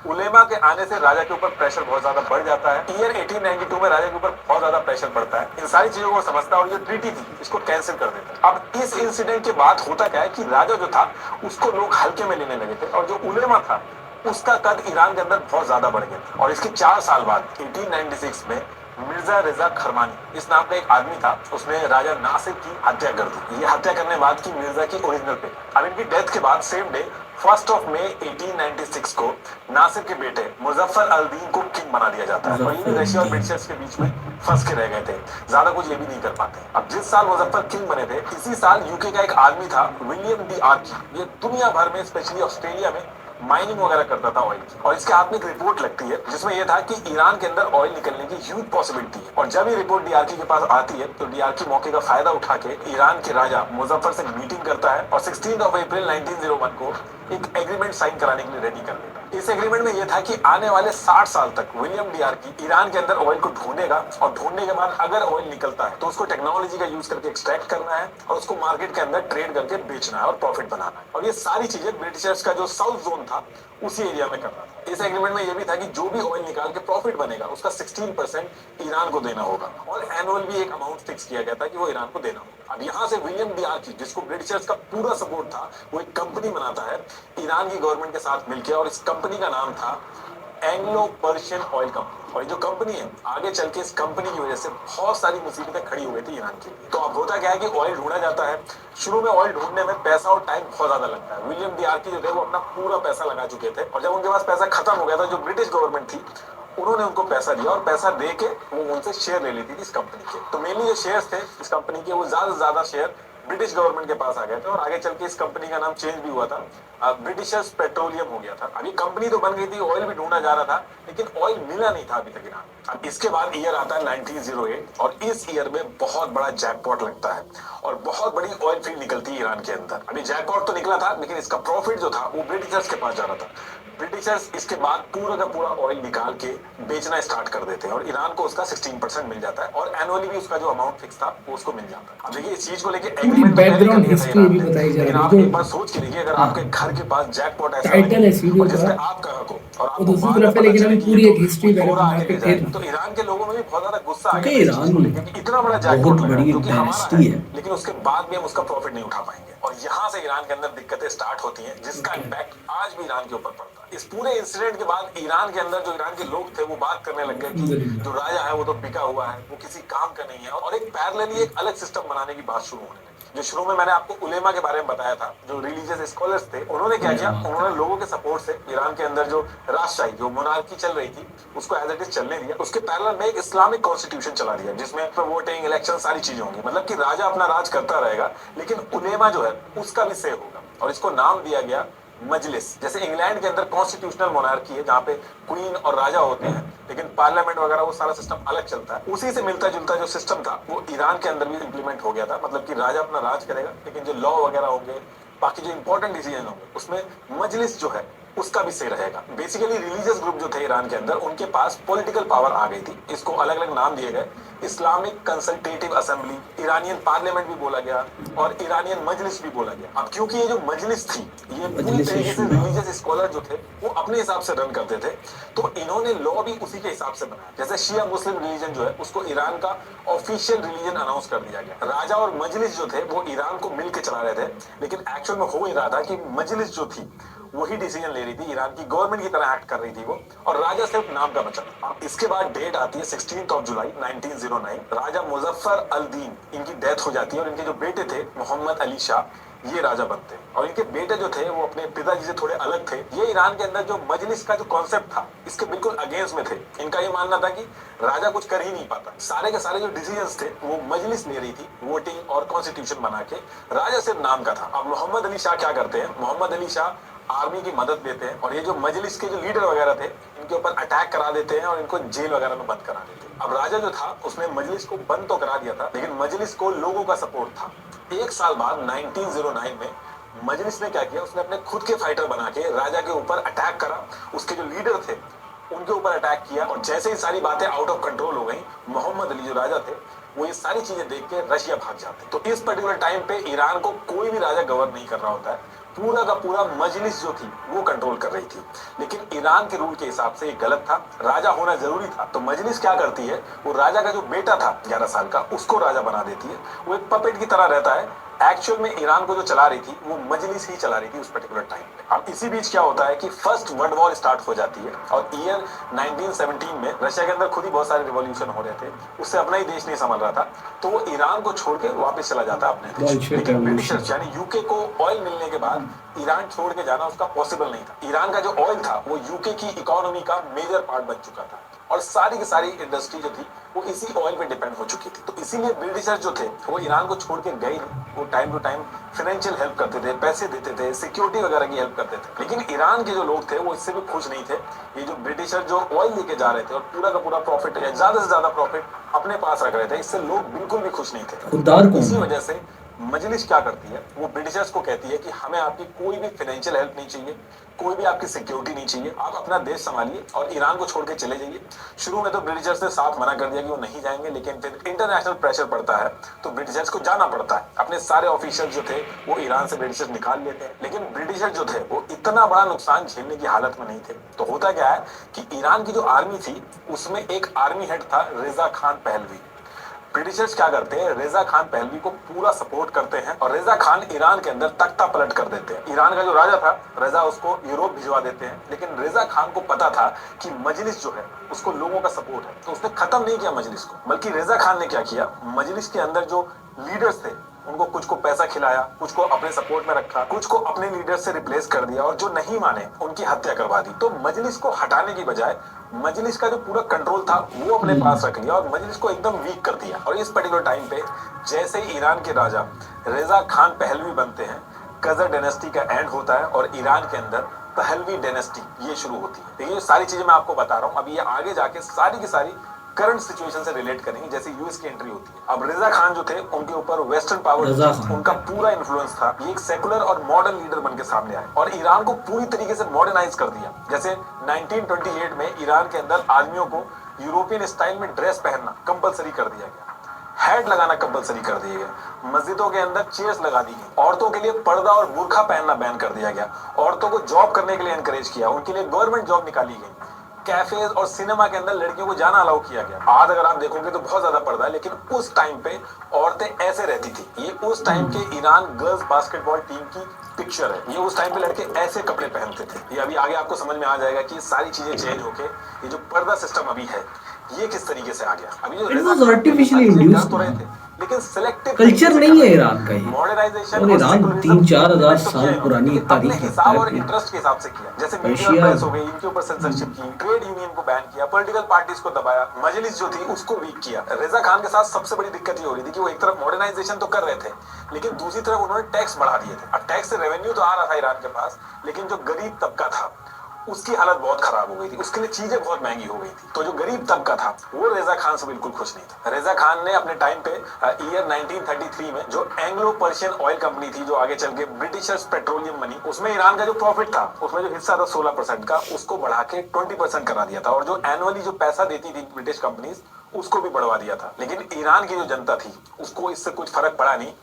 D: उलेमा के आने से राजा के ऊपर प्रेशर बहुत ज्यादा बढ़ जाता है। ईयर 1892 में राजा के ऊपर बहुत ज्यादा प्रेशर पड़ता है, इन सारी चीजों को समझता है और ये ट्रीटी थी इसको कैंसिल कर देता है। अब इस इंसिडेंट के बाद होता क्या है कि राजा जो था उसको लोग हल्के में लेने लगे थे और जो उलेमा था उसका कद ईरान के अंदर बहुत ज्यादा बढ़ गया। और इसके 4 साल बाद 1896 में मिर्जा रेजा खरमानी इस नाम का एक आदमी था, उसने राजा नासिर की हत्या कर दी। ये हत्या करने बाद की मिर्जा की ओरिजिनल पे। अब इनकी डेथ के बाद सेम डे 1 मई 1896 को नासिर के बेटे मुजफ्फर अल दीन को किंग बना दिया जाता है और ये भी रशिया और ब्रिटिशर्स के बीच में फंस के रह गए थे, ज्यादा कुछ ये भी नहीं कर पाते। अब जिस साल मुजफ्फर किंग बने थे इसी साल यूके का एक आदमी था विलियम डी आर्की, ये दुनिया भर में स्पेशली ऑस्ट्रेलिया में माइनिंग वगैरह करता था ऑयल की, और इसके हाथ में एक रिपोर्ट लगती है जिसमें यह था कि ईरान के अंदर ऑयल निकलने की ह्यूज पॉसिबिलिटी है। और जब ये रिपोर्ट डीआरकी के पास आती है तो डीआरकी मौके का फायदा उठा के ईरान के राजा मुजफ्फर से मीटिंग करता है और 16 अप्रैल 1901 को एक एग्रीमेंट साइन कराने के लिए रेडी कर लेता है। इस एग्रीमेंट में यह था कि आने वाले 60 साल तक विलियम डीआरकी ईरान के अंदर ऑयल को ढूंढेगा और ढूंढने के बाद अगर ऑयल निकलता है तो उसको टेक्नोलॉजी का यूज करके एक्सट्रैक्ट करना है और उसको मार्केट के अंदर ट्रेड करके बेचना है और प्रॉफिट बनाना है। और ये सारी चीजें ब्रिटिशर्स का जो साउथ जोन था उसी एरिया में करना था। इस एग्रीमेंट में यह भी था कि जो भी ऑयल निकाल के प्रॉफिट बनेगा उसका 16% ईरान को देना होगा और एनुअल भी एक अमाउंट फिक्स किया गया था कि वो ईरान को देना होगा। अब यहाँ से विलियम डीआरकी जिसको ब्रिटिशर्स का पूरा सपोर्ट था वो एक कंपनी बनाता है ईरान की गवर्नमेंट के साथ मिलकर और इस कंपनी का नाम था एंग्लो पर्शियन ऑयल कंपनी। और ये जो कंपनी है आगे चल के इस कंपनी की वजह से बहुत सारी मुसीबतें खड़ी हो गई थी ईरान के लिए। तो अब होता क्या है कि ऑयल ढूंढा जाता है, शुरू में ऑयल ढूंढने में पैसा और टाइम बहुत ज्यादा लगता है। विलियम डीआरकी जो थे वो अपना पूरा पैसा लगा चुके थे और जब उनके पास पैसा खत्म हो गया था जो ब्रिटिश गवर्नमेंट थी उन्होंने उनको पैसा दिया और पैसा दे के वो उनसे शेयर ले लेती थी इस कंपनी के। तो मेनली जो शेयर्स थे इस कंपनी के वो ज्यादा से ज्यादा शेयर ब्रिटिश गवर्नमेंट के पास आ गए थे और आगे चल के इस कंपनी का नाम चेंज भी हुआ था, ब्रिटिशर्स पेट्रोलियम हो गया था। अभी कंपनी तो बन गई थी, ऑयल भी ढूंढा जा रहा था लेकिन ऑयल मिला नहीं था अभी तक ईरान। अब इसके बाद ईयर आता है 1908 और इस ईयर में बहुत बड़ा जैकपॉट लगता है और बहुत बड़ी ऑयल फील्ड निकलती है ईरान के अंदर। अभी जैकपॉट तो निकला था लेकिन इसका प्रॉफिट जो था वो ब्रिटिशर्स के पास जा रहा था। ब्रिटिशर्स इसके बाद पूरा का पूरा ऑयल निकाल के बेचना स्टार्ट कर देते हैं और ईरान को उसका 16% मिल जाता है और एनुअली भी उसका जो अमाउंट फिक्स था वो उसको मिल जाता है। अब देखिए इस चीज को लेके एग्रीमेंट
A: बैकग्राउंड हिस्ट्री भी बताई जा रही है।
D: आप एक बार सोच के देखिए अगर आपके घर के पास जैकपॉट ऐसा
A: टाइटल है
D: और जिसमें आपका हक हो और
A: और
D: आपको
A: दूसरी
D: बाद में
A: तरफ है,
D: पता
A: लेकिन
D: चले
A: अभी
D: कि
A: पूरी
D: ये
A: एक हिस्ट्री
D: तो
A: मैंने
D: थोड़ा
A: बना
D: आगे
A: के
D: ले
A: फिर
D: जाएगा। तो ईरान के लोगों में भी बहुत ज्यादा गुस्सा आ
B: क्योंकि
D: गया था इस चीज को
B: ईरान
D: लेकर कि इतना बड़ा जैकपॉट
B: बहुत
D: लगा
B: बड़ी
D: जो कि हमारा
B: डायनेस्टी है।
D: लेकिन उसके बाद भी हम उसका प्रॉफिट नहीं उठा पाएंगे। और यहाँ से ईरान के अंदर दिक्कतें स्टार्ट होती हैं, जिसका इम्पैक्ट आज भी ईरान के ऊपर पड़ता है। इस पूरे इंसिडेंट के बाद ईरान के अंदर जो ईरान के लोग थे वो बात करने लग गए कि जो राजा है वो तो बिका हुआ है, वो किसी काम का नहीं है, और एक पैरेलली एक अलग सिस्टम बनाने की बात शुरू होने लगी। जो शुरू में मैंने आपको उलेमा के बारे में बताया था, जो रिलीजियस स्कॉलर्स थे, उन्होंने क्या किया, उन्होंने लोगों के सपोर्ट से ईरान के अंदर जो राजशाही, जो मोनार्की चल रही थी, उसको एज इट इज चलने दिया। उसके पैरेलल में एक इस्लामिक कॉन्स्टिट्यूशन चला दिया, जिसमें वोटिंग, इलेक्शन, सारी चीजें होंगी। मतलब कि राजा अपना राज करता रहेगा, लेकिन उलेमा जो है उसका भी से होगा। और इसको नाम दिया गया मजलिस। जैसे इंग्लैंड के अंदर कॉन्स्टिट्यूशनल मोनार्की है, जहाँ पे क्वीन और राजा होते हैं, लेकिन पार्लियामेंट वगैरह वो सारा सिस्टम अलग चलता है। उसी से मिलता जुलता जो सिस्टम था वो ईरान के अंदर भी इंप्लीमेंट हो गया था। मतलब कि राजा अपना राज करेगा, लेकिन जो लॉ वगैरह होंगे, बाकी जो इंपॉर्टेंट डिसीजन होंगे, उसमें मजलिस जो है उसका भी सही रहेगा। बेसिकली रिलीजियस ग्रुप जो थे ईरान के अंदर, उनके पास पॉलिटिकल पावर आ गई थी। इसको अलग अलग नाम दिए गए, Islamic consultative assembly, Iranian parliament भी बोला गया और ईरानियन मजलिस भी बोला गया। अब क्योंकि ये जो मजलिस थी, ये पूरी तरीके से रिलीजियस स्कॉलर जो थे वो अपने हिसाब से रन करते थे, तो इन्होंने लॉ भी उसी के हिसाब से बनाया। जैसे शिया मुस्लिम रिलीजन जो है उसको ईरान का ऑफिशियल रिलीजन अनाउंस कर दिया गया। राजा और मजलिस जो थे वो ईरान को मिलकर चला रहे थे, लेकिन एक्चुअल में हो ही रहा था कि मजलिस जो थी वही डिसीजन ले रही थी, ईरान की गवर्नमेंट की तरह एक्ट कर रही थी वो, और राजा सिर्फ नाम का बचा। अब इसके बाद डेट आती है 16 जुलाई 1909। राजा मुजफ्फर अल दीन, इनकी डेथ हो जाती है, और इनके जो बेटे थे मोहम्मद अली शाह, ये राजा बनते हैं। और इनके बेटे जो थे वो अपने पिताजी से थोड़े अलग थे। ये ईरान के अंदर जो मजलिस का जो कॉन्सेप्ट था, इसके बिल्कुल अगेंस्ट में थे। इनका ये मानना था कि राजा कुछ कर ही नहीं पाता, सारे के सारे जो डिसीजंस थे वो मजलिस ले रही थी, वोटिंग और कॉन्स्टिट्यूशन बना के। राजा सिर्फ नाम का था। अब मोहम्मद अली शाह क्या करते हैं, मोहम्मद अली शाह आर्मी की मदद लेते हैं, और ये जो मजलिस के जो लीडर वगैरह थे, इनके ऊपर अटैक करा देते हैं और इनको जेल वगैरह में बंद करा देते हैं। अब राजा जो था उसने मजलिस को बंद तो करा दिया था, लेकिन मजलिस को लोगों का सपोर्ट था। एक साल बाद 1909 में मजलिस ने क्या किया, उसने अपने खुद के फाइटर बना के राजा के ऊपर अटैक करा। उसके जो लीडर थे उनके ऊपर अटैक किया, और जैसे ही सारी बातें आउट ऑफ कंट्रोल हो गई, मोहम्मद अली जो राजा थे वो ये सारी चीजें देख के रशिया भाग जाते। तो इस पर्टिकुलर टाइम पे ईरान को कोई भी राजा गवर्न नहीं कर रहा होता है, पूरा का पूरा मजलिस जो थी वो कंट्रोल कर रही थी। लेकिन ईरान के रूल के हिसाब से ये गलत था, राजा होना जरूरी था। तो मजलिस क्या करती है, वो राजा का जो बेटा था 11 साल का, उसको राजा बना देती है। वो एक पपेट की तरह रहता है। एक्चुअल में ईरान को जो चला रही थी वो मजलिस ही चला रही थी उस पर्टिकुलर टाइम पे। अब इसी बीच क्या होता है कि फर्स्ट वर्ल्ड वॉर स्टार्ट हो जाती है, और ईयर 1917 में रशिया के अंदर खुद ही बहुत सारे रिवॉल्यूशन हो रहे थे, उससे अपना ही देश नहीं संभल रहा था, तो वो ईरान को छोड़ के वापस चला जाता है अपने देश। लेकिन ब्रिटिशर्स यानी यूके को ऑयल मिलने के बाद ईरान छोड़ के जाना उसका पॉसिबल नहीं था। ईरान का जो ऑयल था वो यूके की इकोनॉमी का मेजर पार्ट बन चुका था, और सारी की सारी इंडस्ट्री जो थी वो इसी ऑयल पे डिपेंड हो चुकी थी। तो इसीलिए ब्रिटिशर्स जो थे वो ईरान को छोड़ के गए नहीं। वो time to time financial help करते थे, पैसे देते थे, सिक्योरिटी वगैरह की हेल्प करते थे। लेकिन ईरान के जो लोग थे वो इससे भी खुश नहीं थे। ये जो ब्रिटिशर जो ऑयल लेके जा रहे थे और पूरा का पूरा प्रॉफिट या ज्यादा से ज्यादा प्रॉफिट अपने पास रख रहे थे, इससे लोग बिल्कुल भी खुश नहीं थे। इसी वजह से मजलिस क्या करती है, वो ब्रिटिशर्स को कहती है कि हमें आपकी कोई भी फाइनेंशियल हेल्प नहीं चाहिए, कोई भी आपकी सिक्योरिटी नहीं चाहिए, आप अपना देश संभालिए और ईरान को छोड़ के चले जाइए। शुरू में तो ब्रिटिशर्स ने साफ मना कर दिया कि वो नहीं जाएंगे, लेकिन फिर इंटरनेशनल प्रेशर पड़ता है तो ब्रिटिशर्स को जाना पड़ता है। अपने सारे ऑफिशियल जो थे वो ईरान से ब्रिटिशर्स निकाल लेते हैं, लेकिन ब्रिटिशर्स जो थे वो इतना बड़ा नुकसान झेलने की हालत में नहीं थे। तो होता क्या है कि ईरान की जो आर्मी थी उसमें एक आर्मी हेड था रेजा खान पहलवी। ब्रिटिशर्स क्या करते हैं, रेजा खान पहलवी को पूरा सपोर्ट करते हैं, और रेजा खान ईरान के अंदर तख्ता पलट कर देते हैं। ईरान का जो राजा था रेजा, उसको यूरोप भिजवा देते हैं। लेकिन रेजा खान को पता था कि मजलिस जो है उसको लोगों का सपोर्ट है, तो उसने खत्म नहीं किया मजलिस को, बल्कि रेजा खान ने क्या किया, मजलिस के अंदर जो लीडर्स थे उनको कुछ को पैसा खिलाया, कुछ को अपने सपोर्ट में रखा, कुछ को अपने लीडर से रिप्लेस कर दिया, और जो नहीं माने उनकी हत्या करवा दी। तो मजलिस को हटाने की बजाय मजलिस का जो पूरा कंट्रोल था वो अपने पास रख लिया और मजलिस को एकदम वीक कर दिया। और इस पर्टिकुलर टाइम पे जैसे ही ईरान के राजा रेजा खान पहलवी बनते हैं, कजर डायनेस्टी का एंड होता है और ईरान के अंदर पहलवी डायनेस्टी ये शुरू होती है। तो ये सारी चीजें मैं आपको बता रहा हूँ, अभी ये आगे जाके सारी की सारी करंट सिचुएशन से रिलेट करेंगे, जैसे यूएस की एंट्री होती है। अब रेजा खान जो थे उनके ऊपर वेस्टर्न पावर उनका पूरा इन्फ्लुएंस था। ये एक सेकुलर और मॉडर्न लीडर बन के सामने आए और ईरान को पूरी तरीके से मॉडर्नाइज कर दिया। जैसे 1928 में ईरान के अंदर आदमियों को यूरोपियन स्टाइल में ड्रेस पहनना कंपलसरी कर दिया गया। हैट लगाना कंपलसरी कर दिया गया, मस्जिदों के अंदर चेयर्स लगा दी गई, औरतों के लिए पर्दा और बुर्का पहनना बैन कर दिया गया, औरतों को जॉब करने के लिए एनकरेज किया, उनके लिए गवर्नमेंट जॉब निकाली गई, कैफेज और सिनेमा के अंदर लड़कियों को जाना अलाउ किया गया। आज अगर आप देखोगे तो बहुत ज्यादा पर्दा है, लेकिन उस टाइम पे औरतें ऐसे रहती थी। ये उस टाइम के ईरान गर्ल्स बास्केटबॉल टीम की पिक्चर है। ये उस टाइम पे लड़के ऐसे कपड़े पहनते थे। ये अभी आगे आपको समझ में आ जाएगा कि ये सारी चीजें चेंज होके ये जो पर्दा सिस्टम अभी है ये किस तरीके से आ गया। अभी जो
B: It was artificially induced
D: तो रहे थे, लेकिन सिलेक्टिव
B: कल्चर नहीं है ईरान का ये।
D: मॉडर्नाइजेशन
B: और ईरान 3-4 हजार साल पुरानी तारीख है।
D: हिसाब और इंटरेस्ट के हिसाब से किया। जैसे मीडिया और प्रेस हो गई, इनके ऊपर सेंसरशिप की, ट्रेड यूनियन को बैन किया, पॉलिटिकल पार्टीज को दबाया, मजलिस जो थी उसको वीक किया। रेजा खान के साथ सबसे बड़ी दिक्कत ये हो रही थी कि वो एक तरफ मॉडर्नाइजेशन तो कर रहे थे, लेकिन दूसरी तरफ उन्होंने टैक्स बढ़ा दिए थे। अब टैक्स से रेवेन्यू तो आ रहा था ईरान के पास, लेकिन जो गरीब तबका था उसकी हालत बहुत खराब हो गई थी, उसके लिए चीजें बहुत महंगी हो गई थी। तो जो गरीब तबका था वो रेजा खान से बिल्कुल खुश नहीं था। रेजा खान ने अपने टाइम पे ईयर 1933 में जो एंग्लो पर्शियन ऑयल कंपनी थी, जो आगे चल के ब्रिटिशर्स पेट्रोलियम बनी, उसमें ईरान का जो प्रॉफिट था, उसमें जो हिस्सा था 16% का, उसको बढ़ा के 20% करा दिया था। और जो एनुअली जो पैसा देती थी ब्रिटिश कंपनीज, उसको भी बढ़वा दिया था। लेकिन ईरान की जो जनता थी उसको इससे कुछ फर्क पड़ा नहीं।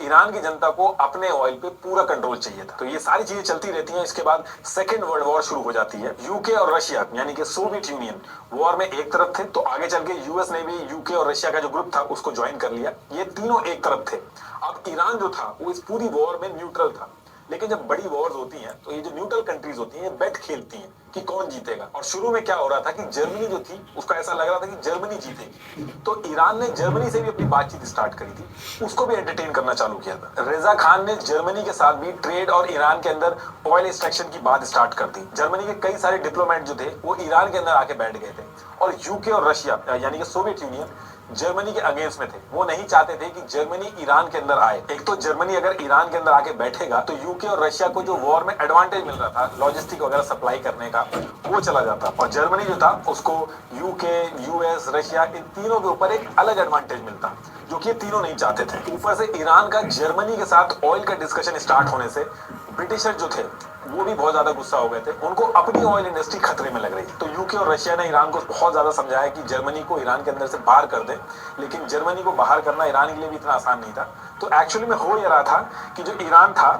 D: ईरान की जनता को अपने ऑयल पे पूरा कंट्रोल चाहिए था। तो ये सारी चीजें चलती रहती हैं। इसके बाद सेकेंड वर्ल्ड वॉर शुरू हो जाती है। यूके और रशिया यानी कि सोवियत यूनियन वॉर में एक तरफ थे, तो आगे चल के यूएस ने भी यूके और रशिया का जो ग्रुप था उसको ज्वाइन कर लिया। ये तीनों एक तरफ थे। अब ईरान जो था वो इस पूरी वॉर में न्यूट्रल था। लेकिन जब बड़ी वॉर्स होती हैं तो ये जो न्यूट्रल कंट्रीज होती हैं ये बेट खेलती हैं कि कौन जीतेगा। और शुरू में क्या हो रहा था कि जर्मनी जो थी उसका ऐसा लग रहा था कि जर्मनी जीतेगी, तो ईरान ने जर्मनी से भी अपनी बातचीत स्टार्ट करी थी, उसको भी एंटरटेन करना चालू किया था। रेजा खान ने जर्मनी के साथ भी ट्रेड और ईरान के अंदर ऑयल एक्सट्रैक्शन की बात स्टार्ट कर दी। जर्मनी के कई सारे डिप्लोमेट जो थे वो ईरान के अंदर आके बैठ गए थे। और यूके और रशिया यानी कि सोवियत यूनियन जर्मनी के अगेंस्ट में थे। वो नहीं चाहते थे कि जर्मनी ईरान के अंदर आए। एक तो जर्मनी अगर ईरान के अंदर आके बैठेगा तो यूके और रशिया को जो वॉर में एडवांटेज मिल रहा था लॉजिस्टिक वगैरह सप्लाई करने का, वो चला जाता। और जर्मनी जो था उसको यूके, यूएस, रशिया इन तीनों के ऊपर एक अलग एडवांटेज मिलता, जो कि ये तीनों नहीं चाहते थे। ऊपर से ईरान का जर्मनी के साथ ऑयल का डिस्कशन स्टार्ट होने से ब्रिटिशर जो थे वो भी बहुत ज्यादा गुस्सा हो गए थे। उनको अपनी ऑयल इंडस्ट्री खतरे में लग रही थी। तो यूके और रशिया ने ईरान को बहुत ज्यादा समझाया कि जर्मनी को ईरान के अंदर से बाहर कर दे, लेकिन जर्मनी को बाहर करना ईरान के लिए भी इतना आसान नहीं था। तो एक्चुअली में हो ये रहा था कि जो ईरान था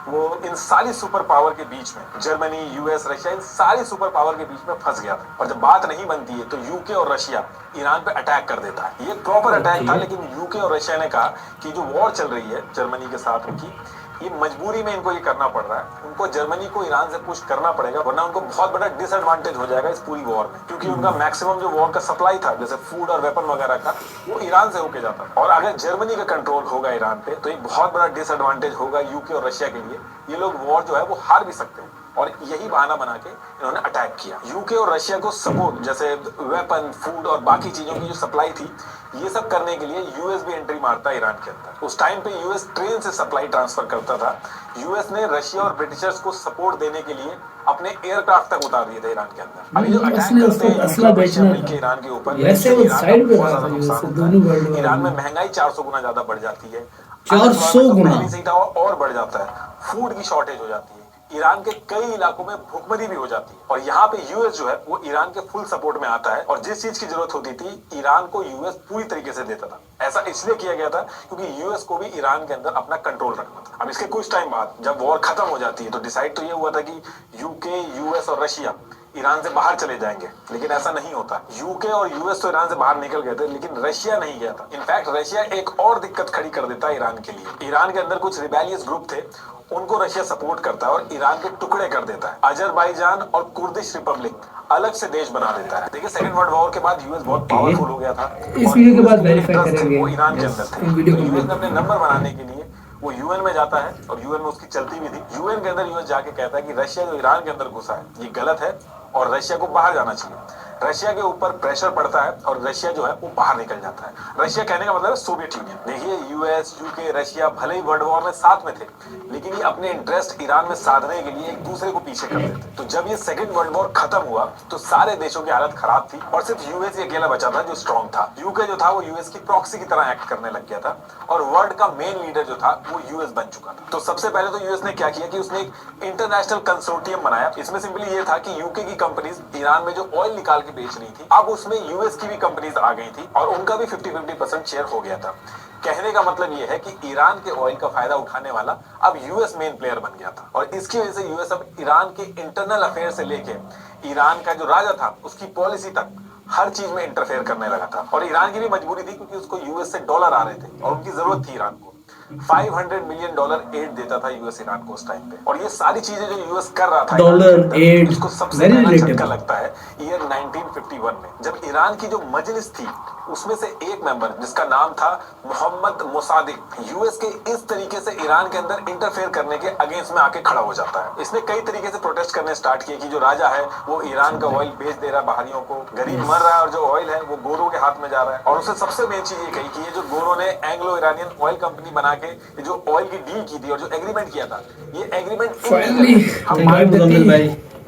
D: वो इन सारी सुपर पावर के बीच में, जर्मनी, यूएस, रशिया, इन सारी सुपर पावर के बीच में फंस गया था। और जब बात नहीं बनती है तो यूके और रशिया ईरान पे अटैक कर देता है। ये प्रॉपर अटैक था, लेकिन यूके और रशिया ने कहा कि जो वॉर चल रही है जर्मनी के साथ उनकी, ये मजबूरी में इनको ये करना पड़ रहा है। उनको जर्मनी को ईरान से पुश करना पड़ेगा, वरना उनको बहुत बड़ा डिसएडवांटेज हो जाएगा इस पूरी वॉर में। क्योंकि उनका मैक्सिमम जो वॉर का सप्लाई था, जैसे फूड और वेपन वगैरह का, वो ईरान से होके जाता है। और अगर जर्मनी का कंट्रोल होगा ईरान पे तो एक बहुत बड़ा डिसएडवांटेज होगा यूके और रशिया के लिए। ये लोग वॉर जो है वो हार भी सकते हैं। और यही बहाना बना के इन्होंने अटैक किया। यूके और रशिया को सपोर्ट, जैसे वेपन, फूड और बाकी चीजों की जो सप्लाई थी, ये सब करने के लिए यूएस भी एंट्री मारता है ईरान के अंदर। उस टाइम पे यूएस ट्रेन से सप्लाई ट्रांसफर करता था। यूएस ने रशिया और ब्रिटिशर्स को सपोर्ट देने के लिए अपने एयरक्राफ्ट तक उतार दिए थे ईरान के अंदर। अभी जो अटैक करते हैं
A: असला बेचना
D: मिलकर ईरान के ऊपर,
A: वैसे वो साइड पे
D: बहुत
A: रहा
D: ज्यादा
A: था
D: नुकसान
A: यूएस से,
D: होता
A: दोनों
D: है।
A: वर्ल्ड
D: ईरान में महंगाई 400 गुना ज्यादा बढ़ जाती है,
B: 400 गुना
D: पहले से ही था और बढ़ जाता है। फूड की शॉर्टेज हो जाती है। ईरान के कई इलाकों में भूखमरी भी हो जाती है। और यहाँ पे यूएस जो है वो ईरान के फुल सपोर्ट में आता है। और जिस चीज की जरूरत होती थी ईरान को यूएस पूरी तरीके से देता था। ऐसा इसलिए किया गया था क्योंकि यूएस को भी ईरान के अंदर अपना कंट्रोल रखना था। अब इसके कुछ टाइम बाद जब वॉर खत्म हो जाती है तो डिसाइड तो ये हुआ था कि यूके, यूएस और रशिया ईरान से बाहर चले जाएंगे, लेकिन ऐसा नहीं होता। यूके और यूएस तो ईरान से बाहर निकल गए थे, लेकिन रशिया नहीं गया था। इनफैक्ट रशिया एक और दिक्कत खड़ी कर देता है ईरान के लिए। ईरान के अंदर कुछ रिबेलियस ग्रुप थे, उनको रशिया सपोर्ट करता है और ईरान के टुकड़े कर देता है। अजरबैजान और कुर्दिश रिपब्लिक अलग से देश बना देता है। देखिए सेकंड वर्ल्ड वॉर के बाद यूएस बहुत पावरफुल हो गया था।
A: इस वीडियो के बाद वेरीफाई करेंगे
D: वो ईरान के अंदर थे।
A: वीडियो को
D: यूएस ने अपने नंबर बनाने के लिए वो यूएन में जाता है और यूएन में उसकी चलती भी थी। यूएन के अंदर यूएस जाके कहता है कि रशिया जो ईरान के अंदर घुसा है ये गलत है और रशिया को बाहर जाना चाहिए। रशिया के ऊपर प्रेशर पड़ता है और रशिया जो है वो बाहर निकल जाता है। रशिया कहने का मतलब है सोवियत यूनियन। देखिए यूएस, यूके, रशिया भले ही वर्ल्ड वॉर में साथ में थे, लेकिन ये अपने इंटरेस्ट ईरान में साधने के लिए एक दूसरे को पीछे कर देते। तो जब ये सेकंड वर्ल्ड वॉर खत्म हुआ तो सारे देशों की हालत खराब थी और सिर्फ यूएस ही अकेला बचा था जो स्ट्रॉन्ग था। यूके जो था वो यूएस की प्रॉक्सी की तरह एक्ट करने लग गया था और वर्ल्ड का मेन लीडर जो था वो यूएस बन चुका था। तो सबसे पहले तो यूएस ने क्या किया कि उसने एक इंटरनेशनल कंसोर्टियम बनाया। इसमें सिंपली ये था कि यूके की कंपनीज ईरान में जो ऑयल निकाल के की बेच रही थी, अब उसमें यूएस की भी कंपनीज आ गई थी और उनका भी 50-50% शेयर हो गया था। कहने का मतलब ये है कि ईरान के ऑयल का फायदा उठाने वाला अब यूएस मेन प्लेयर बन गया था और इसकी वजह से यूएस अब ईरान के इंटरनल अफेयर से लेके ईरान का जो राजा था उसकी पॉलिसी तक हर चीज में इंटरफेयर करने लगा था। और ईरान की भी मजबूरी थी क्योंकि उसको यूएस से डॉलर आ रहे थे और उनकी जरूरत थी ईरान को। $500 मिलियन एड देता था यूएस ईरान को उस टाइम पे। और ये सारी चीजें जो यूएस कर रहा था
B: डॉलर एड,
D: इसको सबसे
B: वेरी
D: पहला झटका
B: रिलेटेबल
D: लगता है ईयर 1951 में, जब ईरान की जो मजलिस थी उसमें से एक मेंबर जिसका नाम था मोहम्मद मोसादिक यूएस के इस तरीके से ईरान के अंदर इंटरफेयर करने के अगेंस्ट में आके खड़ा हो जाता है। इसने कई तरीके से प्रोटेस्ट करने स्टार्ट किए कि जो राजा है वो ईरान का ऑयल बेच दे रहा है बाहरियों को, गरीब मर रहा है और जो ऑयल है वो गोरों के हाथ में जा रहा है। और उसने सबसे मेन चीज ये कही कि ये जो गोरों ने एंग्लो ईरानियन ऑयल कंपनी बना के ये जो ऑयल की डील की थी और जो एग्रीमेंट किया था ये एग्रीमेंट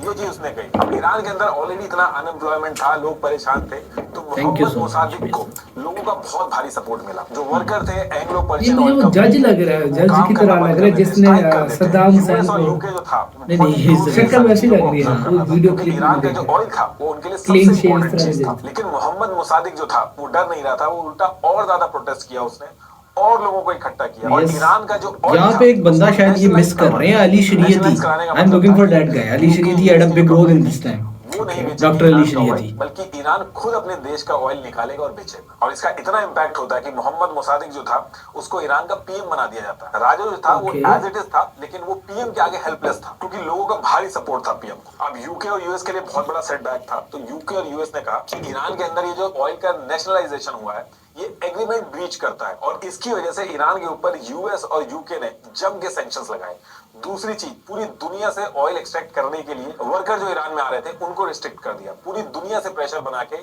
D: ये चीज उसने कही। अब ईरान के अंदर ऑलरेडी इतना अनएम्प्लॉयमेंट था, लोग परेशान थे, तो मोहम्मद मोसादिक को लोगों का बहुत भारी सपोर्ट मिला। जो वर्कर थे एंग्लो
A: ये
D: पर्शियन
A: मुझे वो जज लग रहा है, जज की तरह लग रहा है जिसने सद्दाम हुसैन
D: और
A: को,
D: यूके जो था
B: नहीं,
A: शक्ल वैसी लग रही है वो वीडियो क्लिप
D: ईरान
A: में
D: का जो
A: देखा।
D: ऑयल था वो उनके लिए
A: Clean
D: सबसे
A: shave
D: इंपॉर्टेंट
A: तरह
D: चीज था।
A: से।
D: लेकिन मोहम्मद मोसादिक जो था वो डर नहीं रहा था, वो उल्टा और ज्यादा प्रोटेस्ट किया उसने और लोगों को इकट्ठा किया। और
B: Yes.
D: ईरान का जो oil
B: यहाँ
D: था,
B: पे एक बंदा
D: उसको
B: शायद ये मिस
D: nationalize
B: कर रहे हैं, अली शरीयती।
D: nationalize कराने का
B: आई एम
D: मतलब
B: लुकिंग
D: था
B: फॉर
D: कि
B: that guy. Ali
D: UK
B: Shariati had a big role in this time.
D: वो नहीं बेचेगी
B: डॉक्टर अली
D: ईरान का
B: शरीयती।
D: ऑयल, बल्कि ईरान खुद अपने देश का ऑयल निकालेगा और बेचेगा। और इसका इतना इम्पैक्ट होता है कि मोहम्मद मोसादिक जो था उसको ईरान का पीएम बना दिया जाता है। राजा जो था वो एज इट इज था, लेकिन वो पीएम के आगे हेल्पलेस था क्योंकि लोगों का भारी सपोर्ट था पीएम को। अब यूके और यूएस के लिए बहुत बड़ा सेटबैक था, तो यूके और यूएस ने कहा कि ईरान के अंदर ये जो ऑयल का नेशनलाइजेशन हुआ है ये एग्रीमेंट ब्रीच करता है और इसकी वजह से ईरान के ऊपर यूएस और यूके ने जम के सैंक्शंस लगाए। दूसरी चीज, पूरी दुनिया से ऑयल एक्सट्रैक्ट करने के लिए वर्कर जो ईरान में आ रहे थे उनको रिस्ट्रिक्ट कर दिया। पूरी दुनिया से प्रेशर बना के